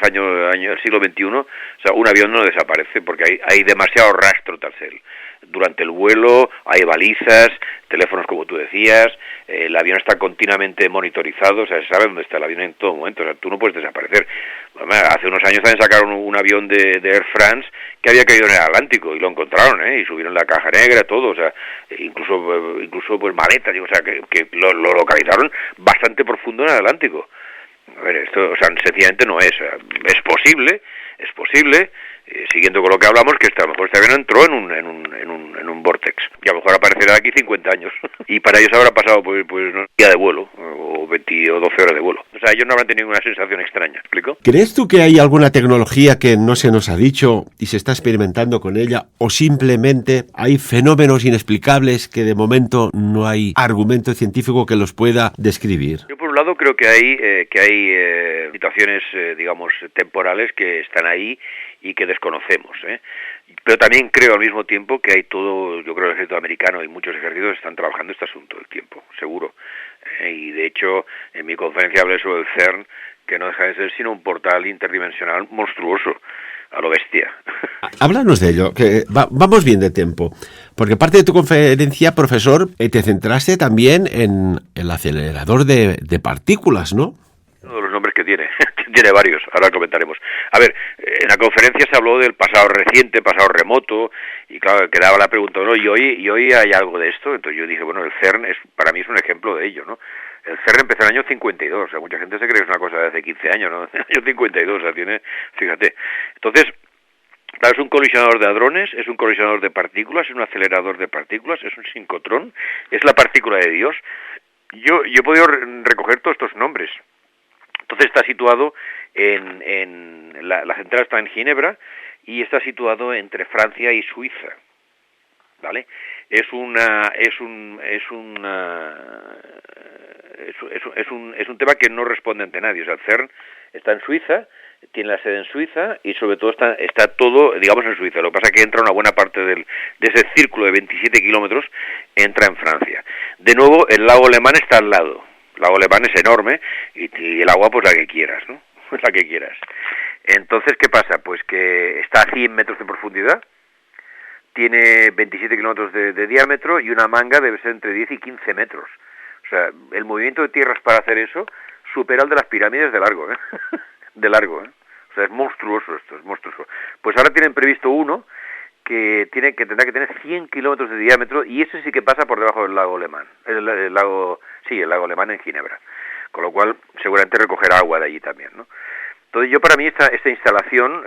siglo XXI, o sea, un avión no desaparece porque hay demasiado rastro tras él. Durante el vuelo hay balizas, teléfonos, como tú decías, el avión está continuamente monitorizado, o sea, se sabe dónde está el avión en todo momento, o sea, tú no puedes desaparecer. Hace unos años también sacaron un avión de Air France que había caído en el Atlántico y lo encontraron, y subieron la caja negra, todo, o sea, incluso pues maletas, o sea, que lo localizaron bastante profundo en el Atlántico. A ver, esto, o sea, sencillamente no es. Es posible, siguiendo con lo que hablamos, que a lo mejor este avión entró en un vortex, y a lo mejor aparecerá aquí 50 años, y para ellos habrá pasado pues un día de vuelo, o 20 o 12 horas de vuelo. O sea, ellos no habrán tenido ninguna sensación extraña, ¿me explico? ¿Crees tú que hay alguna tecnología que no se nos ha dicho y se está experimentando con ella, o simplemente hay fenómenos inexplicables que de momento no hay argumento científico que los pueda describir? Yo, por un lado, creo que hay situaciones, digamos, temporales que están ahí y que desconocemos, Pero también creo al mismo tiempo que hay todo, yo creo que el ejército americano y muchos ejércitos están trabajando este asunto del tiempo, seguro. Y de hecho, en mi conferencia hablé sobre el CERN, que no deja de ser sino un portal interdimensional monstruoso. a lo bestia. Háblanos de ello, que vamos bien de tiempo, porque parte de tu conferencia, profesor, te centraste también en el acelerador de partículas, ¿no? Uno de los nombres que tiene, tiene varios, ahora comentaremos. A ver, en la conferencia se habló del pasado reciente, pasado remoto, y claro, quedaba la pregunta, ¿no? ¿Y hoy hay algo de esto? Entonces yo dije, bueno, el CERN para mí es un ejemplo de ello, ¿no? El CERN empezó en el año 52, o sea, mucha gente se cree que es una cosa de hace 15 años, ¿no? En el año 52, o sea, tiene, fíjate. Entonces, claro, es un colisionador de hadrones, es un colisionador de partículas, es un acelerador de partículas, es un sincrotrón, es la partícula de Dios. Yo he podido recoger todos estos nombres. Entonces está situado la central está en Ginebra y está situado entre Francia y Suiza, ¿vale? Es un tema que no responde ante nadie. O sea, el CERN está en Suiza, tiene la sede en Suiza y sobre todo está todo, digamos, en Suiza. Lo que pasa es que entra una buena parte de ese círculo de 27 kilómetros, entra en Francia. De nuevo, el lago alemán está al lado. El lago alemán es enorme y el agua, pues la que quieras, ¿no? La que quieras. Entonces, ¿qué pasa? Pues que está a 100 metros de profundidad, tiene 27 kilómetros de diámetro y una manga debe ser entre 10 y 15 metros. O sea, el movimiento de tierras para hacer eso supera el de las pirámides de largo, ¿eh? De largo, ¿eh? O sea, es monstruoso esto, es monstruoso. Pues ahora tienen previsto uno que tendrá que tener 100 kilómetros de diámetro y ese sí que pasa por debajo del lago alemán. El lago alemán en Ginebra. Con lo cual, seguramente recogerá agua de allí también, ¿no? Entonces, para mí esta instalación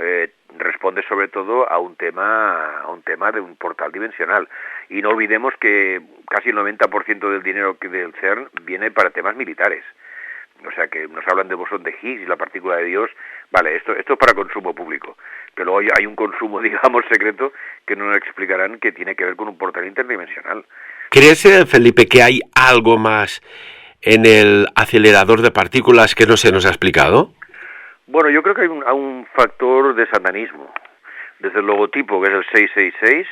responde sobre todo a un tema de un portal dimensional. Y no olvidemos que casi el 90% del dinero del CERN viene para temas militares. O sea, que nos hablan de bosón de Higgs y la partícula de Dios. Vale, esto es para consumo público. Pero hoy hay un consumo, digamos, secreto que no nos explicarán que tiene que ver con un portal interdimensional. ¿Crees, Felipe, que hay algo más en el acelerador de partículas que no se nos ha explicado? Bueno, yo creo que hay un factor de satanismo. Desde el logotipo, que es el 666,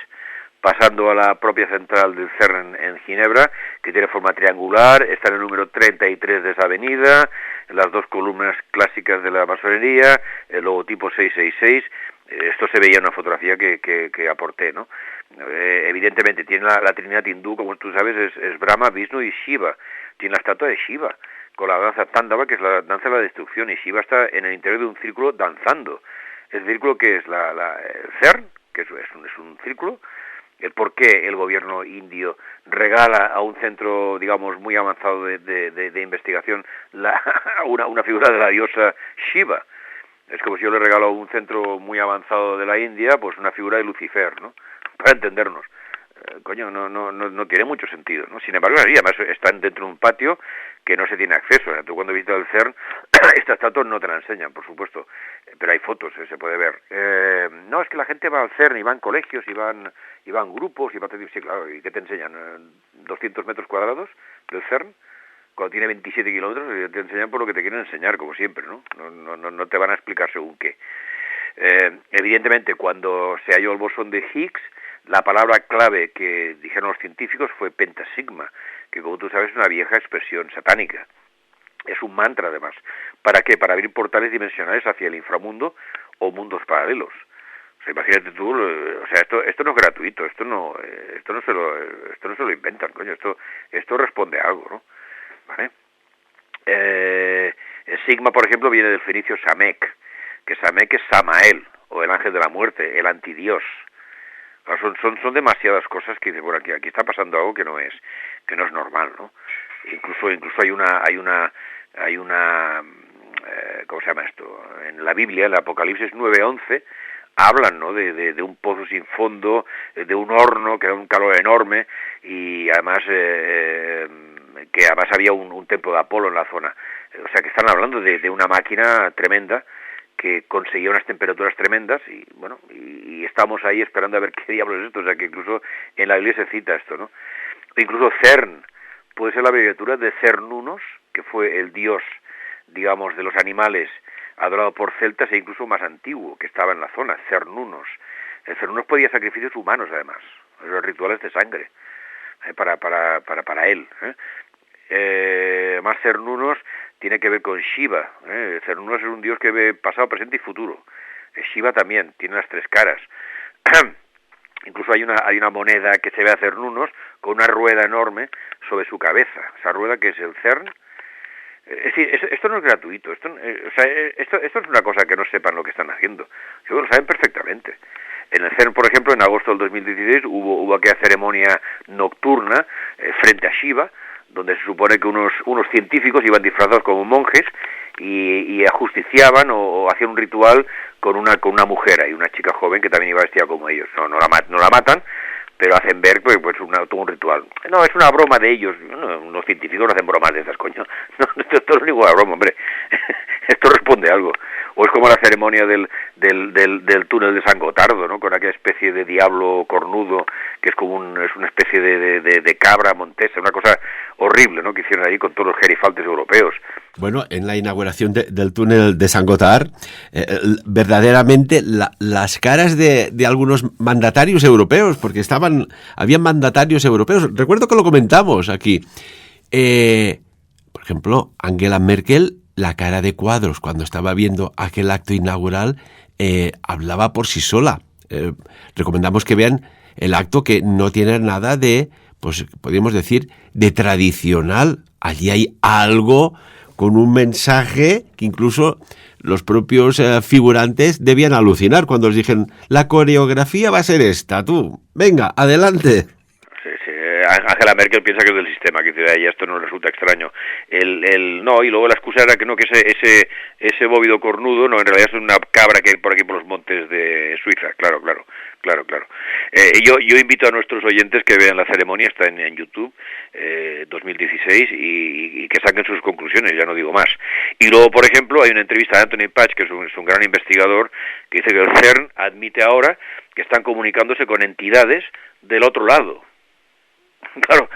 pasando a la propia central del CERN en Ginebra, que tiene forma triangular, está en el número 33 de esa avenida, en las dos columnas clásicas de la masonería, el logotipo 666. Esto se veía en una fotografía que aporté, ¿no? Evidentemente tiene la trinidad hindú, como tú sabes, es Brahma, Vishnu y Shiva. Tiene la estatua de Shiva, con la danza Tándava, que es la danza de la destrucción, y Shiva está en el interior de un círculo danzando. El círculo que es el CERN, que es un círculo. El por qué el gobierno indio regala a un centro, digamos, muy avanzado de investigación una figura de la diosa Shiva. Es como si yo le regalo a un centro muy avanzado de la India, pues una figura de Lucifer, ¿no? Para entendernos. Coño, no tiene mucho sentido, ¿no? Sin embargo, sí, además están dentro de un patio que no se tiene acceso. Tú cuando visitas el CERN, esta estatua no te la enseñan, por supuesto, pero hay fotos, se puede ver. No, es que la gente va al CERN y va en colegios y van grupos y va a decir, sí, claro, ¿y qué te enseñan? ¿200 metros cuadrados del CERN? Cuando tiene 27 kilómetros, te enseñan por lo que te quieren enseñar, como siempre, ¿no? No te van a explicar según qué. Evidentemente, cuando se halló el bosón de Higgs, la palabra clave que dijeron los científicos fue pentasigma, que como tú sabes es una vieja expresión satánica. Es un mantra además. ¿Para qué? Para abrir portales dimensionales hacia el inframundo o mundos paralelos. O sea, imagínate tú, o sea, esto no es gratuito, esto no se lo inventan, coño, esto responde a algo, ¿no? ¿Vale? El sigma, por ejemplo, viene del fenicio Samek, que Samek es Samael, o el ángel de la muerte, el antidios. Son demasiadas cosas que dice, bueno, aquí está pasando algo que no es normal, ¿no? Incluso hay una ¿cómo se llama esto? En la Biblia, en el Apocalipsis 9:11, hablan, ¿no? de un pozo sin fondo, de un horno que da un calor enorme y además que además había un templo de Apolo en la zona. O sea, que están hablando de una máquina tremenda que conseguía unas temperaturas tremendas y bueno, y estamos ahí esperando a ver qué diablos es esto. O sea, que incluso en la Biblia se cita esto, ¿no? Incluso CERN puede ser la abreviatura de Cernunnos, que fue el dios, digamos, de los animales adorado por celtas e incluso más antiguo, que estaba en la zona, Cernunnos. El Cernunnos podía sacrificios humanos, además, los rituales de sangre, para él. Más Cernunnos tiene que ver con Shiva. Cernunnos es un dios que ve pasado, presente y futuro. Shiva también tiene las tres caras. Incluso hay una moneda que se ve a Cernunos con una rueda enorme sobre su cabeza. Esa rueda que es el CERN. Es decir, esto no es gratuito. Esto es una cosa que no sepan lo que están haciendo. Lo saben perfectamente. En el CERN, por ejemplo, en agosto del 2016 hubo aquella ceremonia nocturna frente a Shiva, donde se supone que unos científicos iban disfrazados como monjes y ajusticiaban o hacían un ritual con una mujer y una chica joven que también iba vestida como ellos. No la matan, pero hacen ver pues todo un ritual. No, es una broma de ellos. No, los científicos no hacen bromas de esas, coño. No, esto no es ninguna broma, hombre. Esto responde a algo. O es como la ceremonia del túnel de San Gotardo, ¿no? Con aquella especie de diablo cornudo que es como es una especie de cabra montesa, una cosa horrible, ¿no? Que hicieron ahí con todos los gerifaltes europeos. Bueno, en la inauguración del túnel de San Gotthard, verdaderamente las caras de algunos mandatarios europeos, porque habían mandatarios europeos. Recuerdo que lo comentamos aquí. Por ejemplo, Angela Merkel, la cara de cuadros cuando estaba viendo aquel acto inaugural, hablaba por sí sola. Recomendamos que vean el acto, que no tiene nada de, pues podríamos decir, de tradicional. Allí hay algo con un mensaje que incluso los propios figurantes debían alucinar cuando les dijeron: la coreografía va a ser esta, tú, venga, adelante. Sí. Angela Merkel piensa que es del sistema, que dice, esto no le resulta extraño. No, y luego la excusa era que no, que ese bóvido cornudo, no, en realidad es una cabra que hay por aquí por los montes de Suiza, claro. Yo invito a nuestros oyentes que vean la ceremonia, está en YouTube, 2016, y que saquen sus conclusiones, ya no digo más. Y luego, por ejemplo, hay una entrevista de Anthony Patch, que es un gran investigador, que dice que el CERN admite ahora que están comunicándose con entidades del otro lado. Claro,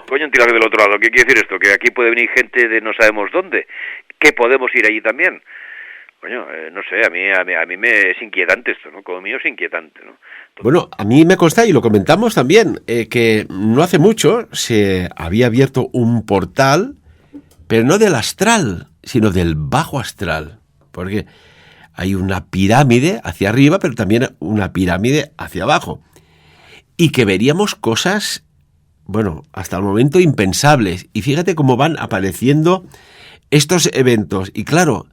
coño, entidades del otro lado, ¿qué quiere decir esto? Que aquí puede venir gente de no sabemos dónde, que podemos ir allí también. Coño, no sé, a mí me es inquietante esto, ¿no? Como mío es inquietante, ¿no? Entonces, bueno, a mí me consta, y lo comentamos también, que no hace mucho se había abierto un portal, pero no del astral, sino del bajo astral, porque hay una pirámide hacia arriba, pero también una pirámide hacia abajo, y que veríamos cosas, bueno, hasta el momento impensables. Y fíjate cómo van apareciendo estos eventos. Y claro,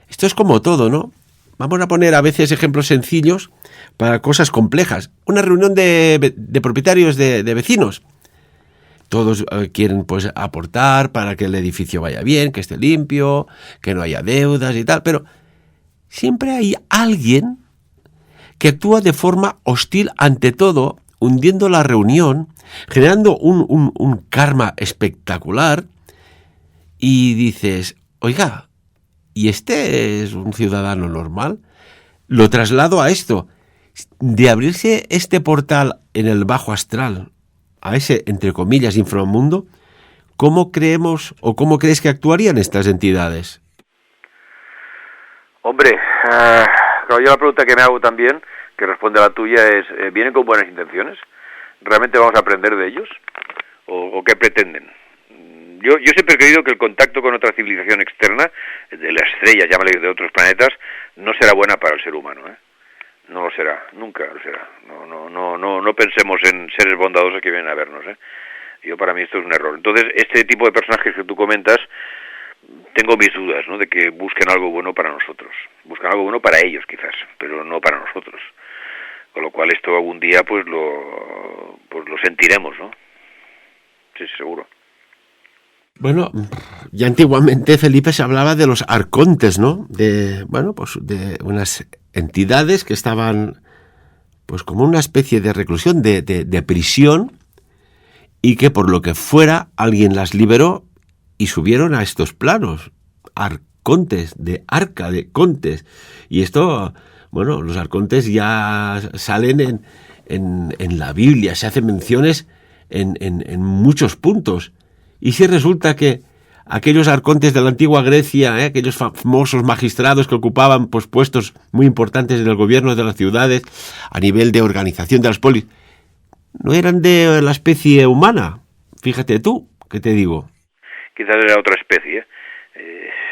esto es como todo, ¿no? Vamos a poner a veces ejemplos sencillos para cosas complejas. Una reunión de propietarios de vecinos. Todos quieren pues aportar para que el edificio vaya bien, que esté limpio, que no haya deudas y tal. Pero siempre hay alguien que actúa de forma hostil ante todo, hundiendo la reunión, generando un karma espectacular, y dices, oiga, ¿y este es un ciudadano normal? Lo traslado a esto. De abrirse este portal en el bajo astral, a ese, entre comillas, inframundo, ¿cómo creemos o cómo crees que actuarían estas entidades? Hombre, yo la pregunta que me hago también, que responde a la tuya, es, ¿vienen con buenas intenciones? ¿Realmente vamos a aprender de ellos? ¿O qué pretenden? Yo siempre he creído que el contacto con otra civilización externa, de las estrellas, llámale, de otros planetas, no será buena para el ser humano, ¿eh? No lo será, nunca lo será. No pensemos en seres bondadosos que vienen a vernos, ¿eh? Para mí esto es un error. Entonces, este tipo de personajes que tú comentas, tengo mis dudas, ¿no? De que busquen algo bueno para nosotros. Buscan algo bueno para ellos, quizás, pero no para nosotros. Con lo cual esto algún día pues lo sentiremos, ¿no? Sí, seguro. Bueno, ya antiguamente, Felipe, se hablaba de los arcontes, ¿no? De unas entidades que estaban pues como una especie de reclusión, de prisión, y que por lo que fuera alguien las liberó y subieron a estos planos. Arcontes, de arca, de contes. Y esto, bueno, los arcontes ya salen en la Biblia, se hacen menciones en muchos puntos. Y si resulta que aquellos arcontes de la antigua Grecia, aquellos famosos magistrados que ocupaban pues puestos muy importantes en el gobierno de las ciudades, a nivel de organización de las polis, no eran de la especie humana. Fíjate tú, ¿qué te digo? Quizás era otra especie.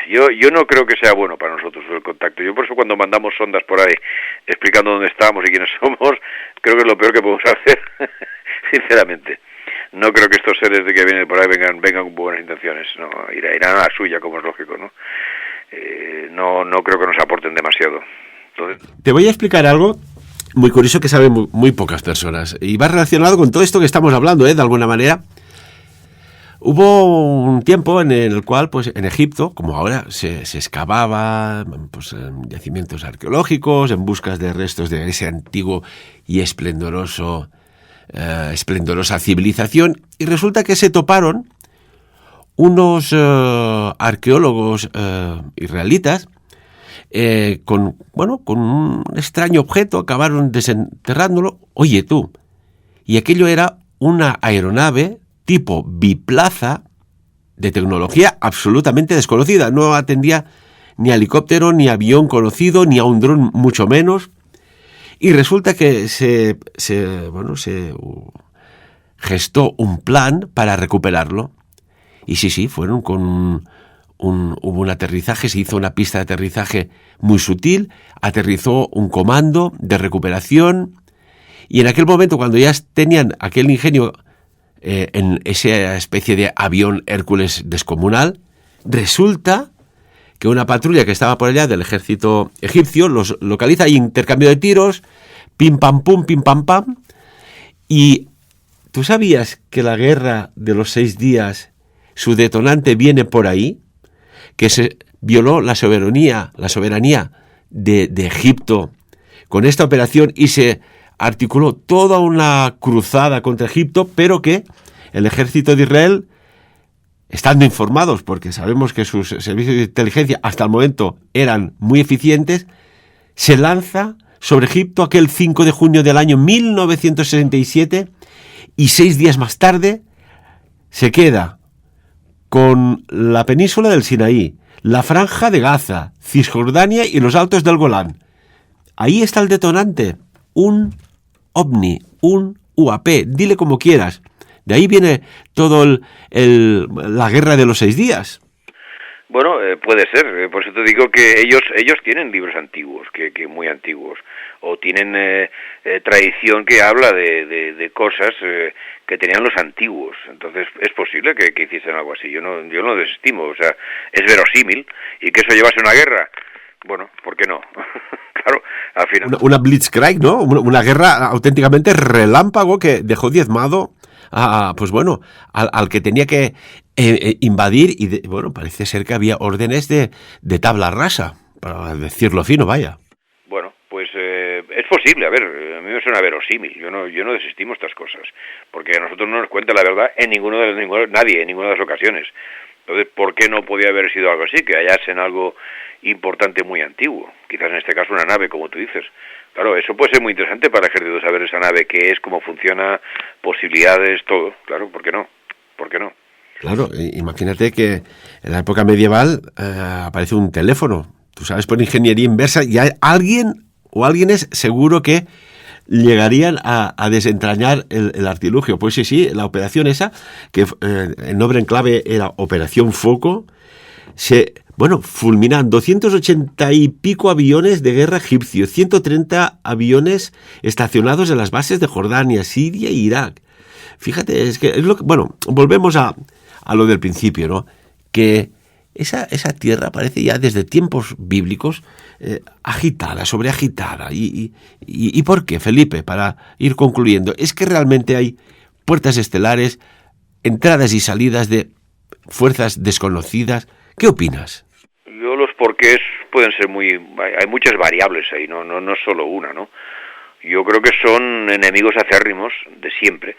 Yo no creo que sea bueno para nosotros el contacto. Yo por eso cuando mandamos sondas por ahí explicando dónde estamos y quiénes somos, creo que es lo peor que podemos hacer, sinceramente. No creo que estos seres de que vienen por ahí vengan con buenas intenciones. No, irán a la suya, como es lógico, ¿no? No creo que nos aporten demasiado. Entonces... Te voy a explicar algo muy curioso que saben muy pocas personas. Y va relacionado con todo esto que estamos hablando, de alguna manera. Hubo un tiempo en el cual, pues, en Egipto, como ahora, se excavaba, pues, en yacimientos arqueológicos, en busca de restos de ese antiguo y esplendorosa civilización, y resulta que se toparon unos arqueólogos israelitas con un extraño objeto, acabaron desenterrándolo. Oye tú, y aquello era una aeronave tipo biplaza de tecnología absolutamente desconocida. No atendía ni a helicóptero, ni a avión conocido, ni a un dron mucho menos. Y resulta que se gestó un plan para recuperarlo. Y sí, fueron con hubo un aterrizaje, se hizo una pista de aterrizaje muy sutil, aterrizó un comando de recuperación, y en aquel momento, cuando ya tenían aquel ingenio en esa especie de avión Hércules descomunal, resulta que una patrulla que estaba por allá del ejército egipcio los localiza, y intercambio de tiros, pim pam pum, pim pam pam. Y ¿tú sabías que la guerra de los 6 días, su detonante viene por ahí? Que se violó la soberanía de Egipto con esta operación, y se articuló toda una cruzada contra Egipto, pero que el ejército de Israel, estando informados, porque sabemos que sus servicios de inteligencia hasta el momento eran muy eficientes, se lanza sobre Egipto aquel 5 de junio del año 1967, y 6 días más tarde se queda con la península del Sinaí, la franja de Gaza, Cisjordania y los altos del Golán. Ahí está el detonante, un ovni, un UAP, dile como quieras. De ahí viene todo la guerra de los 6 días. Bueno, puede ser. Por eso te digo que ellos tienen libros antiguos, que muy antiguos, o tienen tradición que habla de cosas que tenían los antiguos. Entonces es posible que hiciesen algo así. Yo no desestimo. O sea, es verosímil, y que eso llevase a una guerra. Bueno, ¿por qué no? Claro, al final. Una blitzkrieg, ¿no? Una guerra auténticamente relámpago que dejó diezmado al que tenía que invadir, y parece ser que había órdenes de tabla rasa, para decirlo fino, vaya. Bueno, pues es posible. A ver, a mí me suena verosímil. Yo no desestimo estas cosas, porque a nosotros no nos cuenta la verdad nadie en ninguna de las ocasiones. Entonces, ¿por qué no podía haber sido algo así? Que hallasen algo importante muy antiguo. Quizás en este caso una nave, como tú dices. Claro, eso puede ser muy interesante para el ejército, saber esa nave, qué es, cómo funciona, posibilidades, todo. Claro, ¿por qué no? ¿Por qué no? Claro, imagínate que en la época medieval aparece un teléfono. Tú sabes, por ingeniería inversa, y hay alguienes seguro que llegarían a desentrañar el artilugio. Pues sí, la operación esa, que el nombre en clave era Operación Foco, fulminan 280 y pico aviones de guerra egipcios, 130 aviones estacionados en las bases de Jordania, Siria e Irak. Fíjate, volvemos a lo del principio, ¿no? Que esa tierra parece ya desde tiempos bíblicos agitada, sobreagitada. ¿Y por qué, Felipe? Para ir concluyendo, es que realmente hay puertas estelares, entradas y salidas de fuerzas desconocidas. ¿Qué opinas? Los porqués pueden ser hay muchas variables ahí, no solo una, ¿no? Yo creo que son enemigos acérrimos de siempre.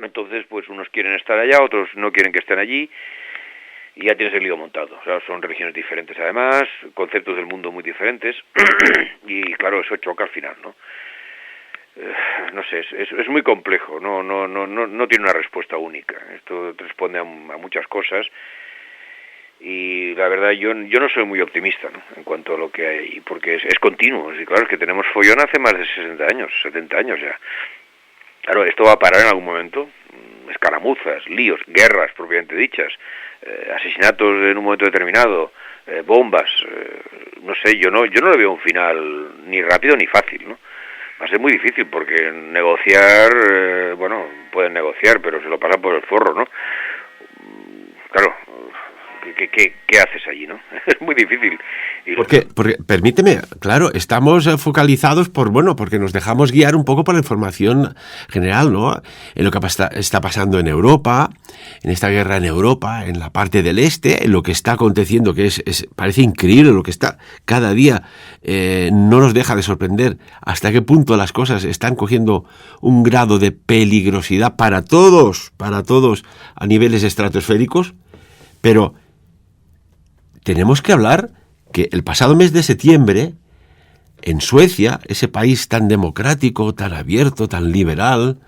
Entonces, pues unos quieren estar allá, otros no quieren que estén allí, y ya tienes el lío montado. O sea, son religiones diferentes además, conceptos del mundo muy diferentes, y claro, eso choca al final, ¿no? No sé, es muy complejo, no tiene una respuesta única. Esto responde a muchas cosas, y la verdad yo no soy muy optimista, ¿no?, en cuanto a lo que hay, porque es continuo. Y claro, es que tenemos follón hace más de 60 años, 70 años ya. Claro, esto va a parar en algún momento. escaramuzas, líos, guerras propiamente dichas, asesinatos en un momento determinado, bombas, no sé, yo no le veo un final ni rápido ni fácil, ¿no? Va a ser muy difícil porque negociar, bueno, pueden negociar, pero se lo pasan por el forro, ¿no? Claro, ¿qué haces allí, no? Es muy difícil. Porque, permíteme, claro, estamos focalizados porque nos dejamos guiar un poco por la información general, ¿no? En lo que está pasando en Europa, en esta guerra en Europa, en la parte del este, en lo que está aconteciendo, que parece increíble lo que está cada día, no nos deja de sorprender hasta qué punto las cosas están cogiendo un grado de peligrosidad para todos a niveles estratosféricos, pero tenemos que hablar que el pasado mes de septiembre, en Suecia, ese país tan democrático, tan abierto, tan liberal,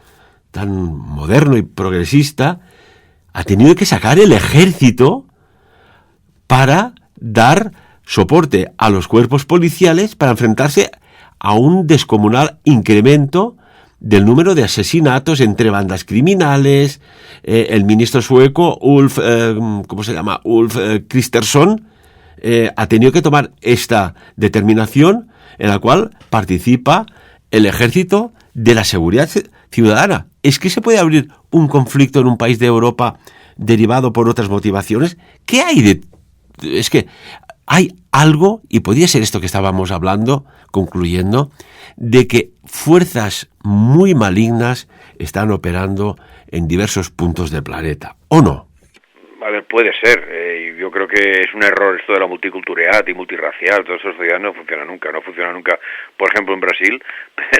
tan moderno y progresista, ha tenido que sacar el ejército para dar soporte a los cuerpos policiales para enfrentarse a un descomunal incremento del número de asesinatos entre bandas criminales. El ministro sueco, Ulf Kristersson, ha tenido que tomar esta determinación en la cual participa el ejército de la seguridad ciudadana. ¿Es que se puede abrir un conflicto en un país de Europa derivado por otras motivaciones? ¿Qué hay es que hay algo, y podría ser esto que estábamos hablando, concluyendo, de que fuerzas muy malignas están operando en diversos puntos del planeta, ¿o no? A ver, puede ser. Yo creo que es un error esto de la multiculturalidad y multirracial. Toda esa sociedad no funciona nunca. Por ejemplo, en Brasil,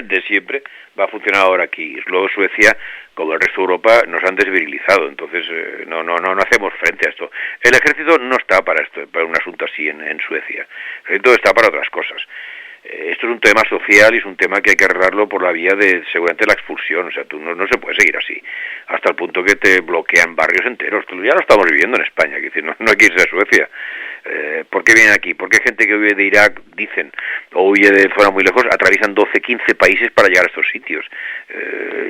de siempre, va a funcionar ahora aquí. Luego Suecia, como el resto de Europa, nos han desvirilizado. Entonces, no hacemos frente a esto. El ejército no está para esto, para un asunto así en Suecia. El ejército está para otras cosas. Esto es un tema social y es un tema que hay que arreglarlo por la vía de, seguramente, la expulsión. O sea, tú no se puede seguir así, hasta el punto que te bloquean barrios enteros. Ya lo estamos viviendo en España, que decir, no hay que irse a Suecia. ¿Por qué vienen aquí? ¿Por qué gente que huye de Irak, dicen, o huye de zonas muy lejos, atraviesan 12, 15 países para llegar a estos sitios?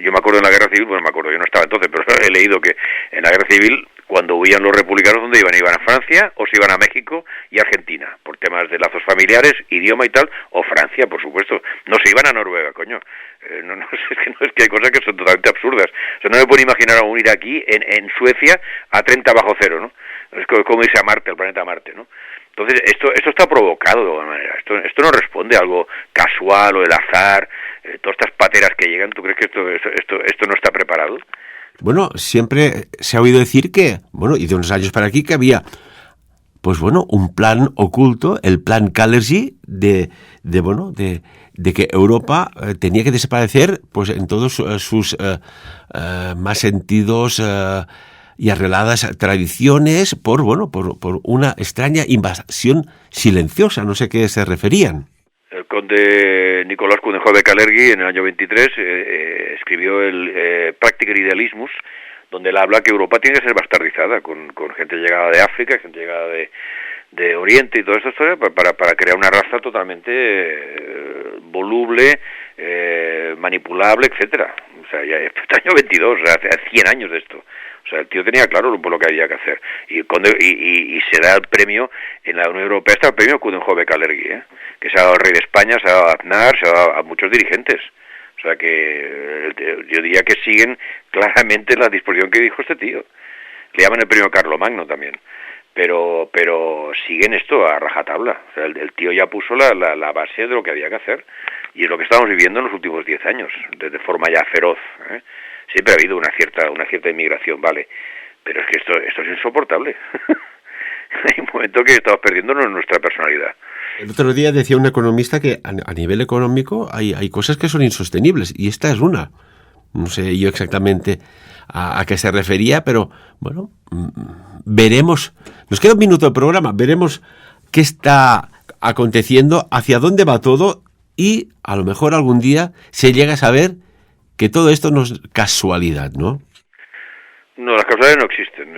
Yo me acuerdo en la Guerra Civil, yo no estaba entonces, pero he leído que en la Guerra Civil, cuando huían los republicanos, ¿dónde iban? Iban a Francia o se iban a México y Argentina, por temas de lazos familiares, idioma y tal, o Francia, por supuesto. No se iban a Noruega, coño. Es que hay cosas que son totalmente absurdas. O sea, no me puedo imaginar a un iraquí en Suecia a 30 bajo cero, ¿no? Es como irse a Marte, al planeta Marte, ¿no? Entonces, esto está provocado de alguna manera. Esto no responde a algo casual o del azar. Todas estas pateras que llegan, ¿tú crees que esto no está preparado? Bueno, siempre se ha oído decir que, y de unos años para aquí, que había, un plan oculto, el plan Kalergi, de que Europa tenía que desaparecer, en todos sus más sentidos y arregladas tradiciones por una extraña invasión silenciosa. No sé a qué se referían. El conde Nicolás Coudenhove de Kalergi, en el año 23, escribió el Practical Idealismus, donde él habla que Europa tiene que ser bastardizada, con gente llegada de África, gente llegada de Oriente y toda esta historia, para crear una raza totalmente voluble, manipulable, etcétera. O sea, ya es el año 22, o sea, hace 100 años de esto. O sea, el tío tenía claro lo que había que hacer. Y se da el premio, en la Unión Europea está el premio Coudenhove Kalergi, que se ha dado al rey de España, se ha dado a Aznar, se ha dado a muchos dirigentes. O sea que yo diría que siguen claramente la disposición que dijo este tío. Le llaman el premio Carlomagno también. Pero siguen esto a rajatabla. O sea, el tío ya puso la base de lo que había que hacer. Y es lo que estamos viviendo en los últimos 10 años, de forma ya feroz. Siempre ha habido una cierta inmigración, vale. Pero es que esto es insoportable. Hay un momento que estamos perdiendo nuestra personalidad. El otro día decía un economista que a nivel económico hay cosas que son insostenibles, y esta es una. No sé yo exactamente a qué se refería, pero veremos. Nos queda un minuto de programa, veremos qué está aconteciendo, hacia dónde va todo, y a lo mejor algún día se llega a saber que todo esto no es casualidad, ¿no? No, las casualidades no existen.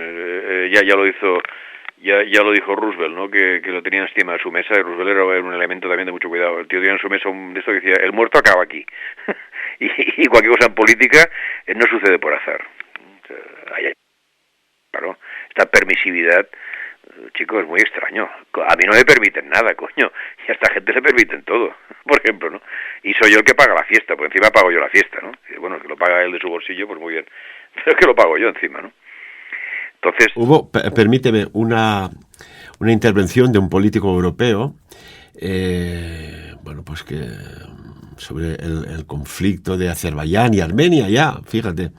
Ya lo dijo Roosevelt, ¿no? Que lo tenía encima de su mesa. Roosevelt era un elemento también de mucho cuidado. El tío tenía en su mesa de esto que decía, el muerto acaba aquí. y cualquier cosa en política no sucede por azar. esta permisividad, chicos, es muy extraño. A mí no me permiten nada, coño, y a esta gente le permiten todo, por ejemplo, ¿no? Y soy yo el que paga la fiesta, pues encima pago yo la fiesta, ¿no? Y bueno, que lo paga él de su bolsillo, pues muy bien, pero que lo pago yo encima, ¿no? Entonces... Hubo, permíteme, una intervención de un político europeo, bueno, pues que sobre el conflicto de Azerbaiyán y Armenia, ya, fíjate.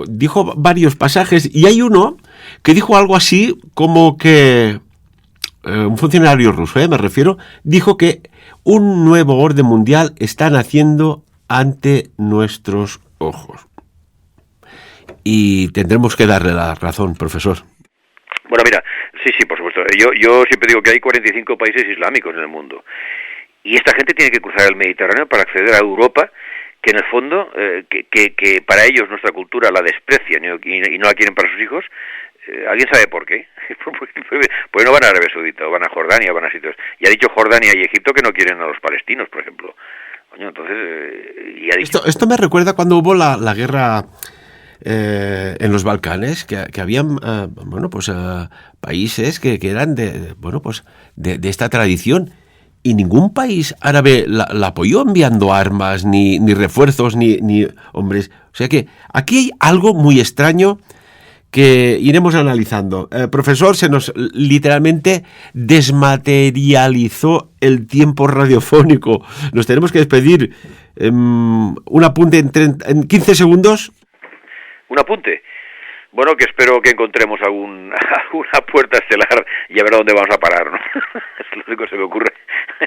Dijo varios pasajes y hay uno que dijo algo así como que un funcionario ruso, me refiero, dijo que un nuevo orden mundial está naciendo ante nuestros ojos. Y tendremos que darle la razón, profesor. Bueno, mira, sí, por supuesto. Yo siempre digo que hay 45 países islámicos en el mundo. Y esta gente tiene que cruzar el Mediterráneo para acceder a Europa, que en el fondo, que para ellos nuestra cultura la desprecian y no la quieren para sus hijos. ¿Alguien sabe por qué? Pues no van a Arabia Saudita, o van a Jordania, van a sitios. Y ha dicho Jordania y Egipto que no quieren a los palestinos, por ejemplo. Coño, entonces... y ha dicho... Esto me recuerda cuando hubo la guerra... en los Balcanes, que habían países que eran de esta tradición, y ningún país árabe la apoyó enviando armas, ni refuerzos, ni hombres. O sea que aquí hay algo muy extraño que iremos analizando. Profesor, se nos literalmente desmaterializó el tiempo radiofónico. Nos tenemos que despedir. Un apunte en 15 segundos. Un apunte. Bueno, que espero que encontremos alguna puerta estelar y a ver a dónde vamos a parar, ¿no? Es lo único que se me ocurre.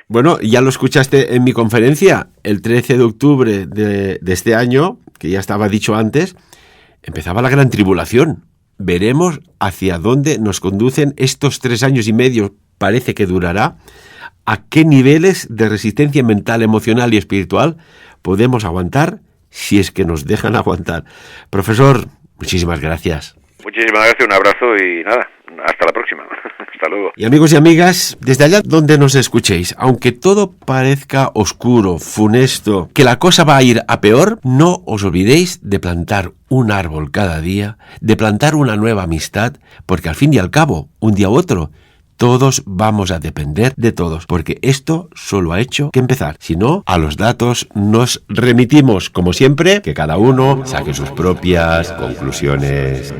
Bueno, ya lo escuchaste en mi conferencia, el 13 de octubre de este año, que ya estaba dicho antes, empezaba la gran tribulación. Veremos hacia dónde nos conducen estos 3 años y medio, parece que durará, a qué niveles de resistencia mental, emocional y espiritual podemos aguantar, si es que nos dejan aguantar. Profesor, muchísimas gracias. Muchísimas gracias, un abrazo y nada, hasta la próxima. Hasta luego. Y amigos y amigas, desde allá donde nos escuchéis, aunque todo parezca oscuro, funesto, que la cosa va a ir a peor, no os olvidéis de plantar un árbol cada día, de plantar una nueva amistad, porque al fin y al cabo, un día u otro, todos vamos a depender de todos, porque esto solo ha hecho que empezar. Si no, a los datos nos remitimos, como siempre, que cada uno saque sus propias conclusiones.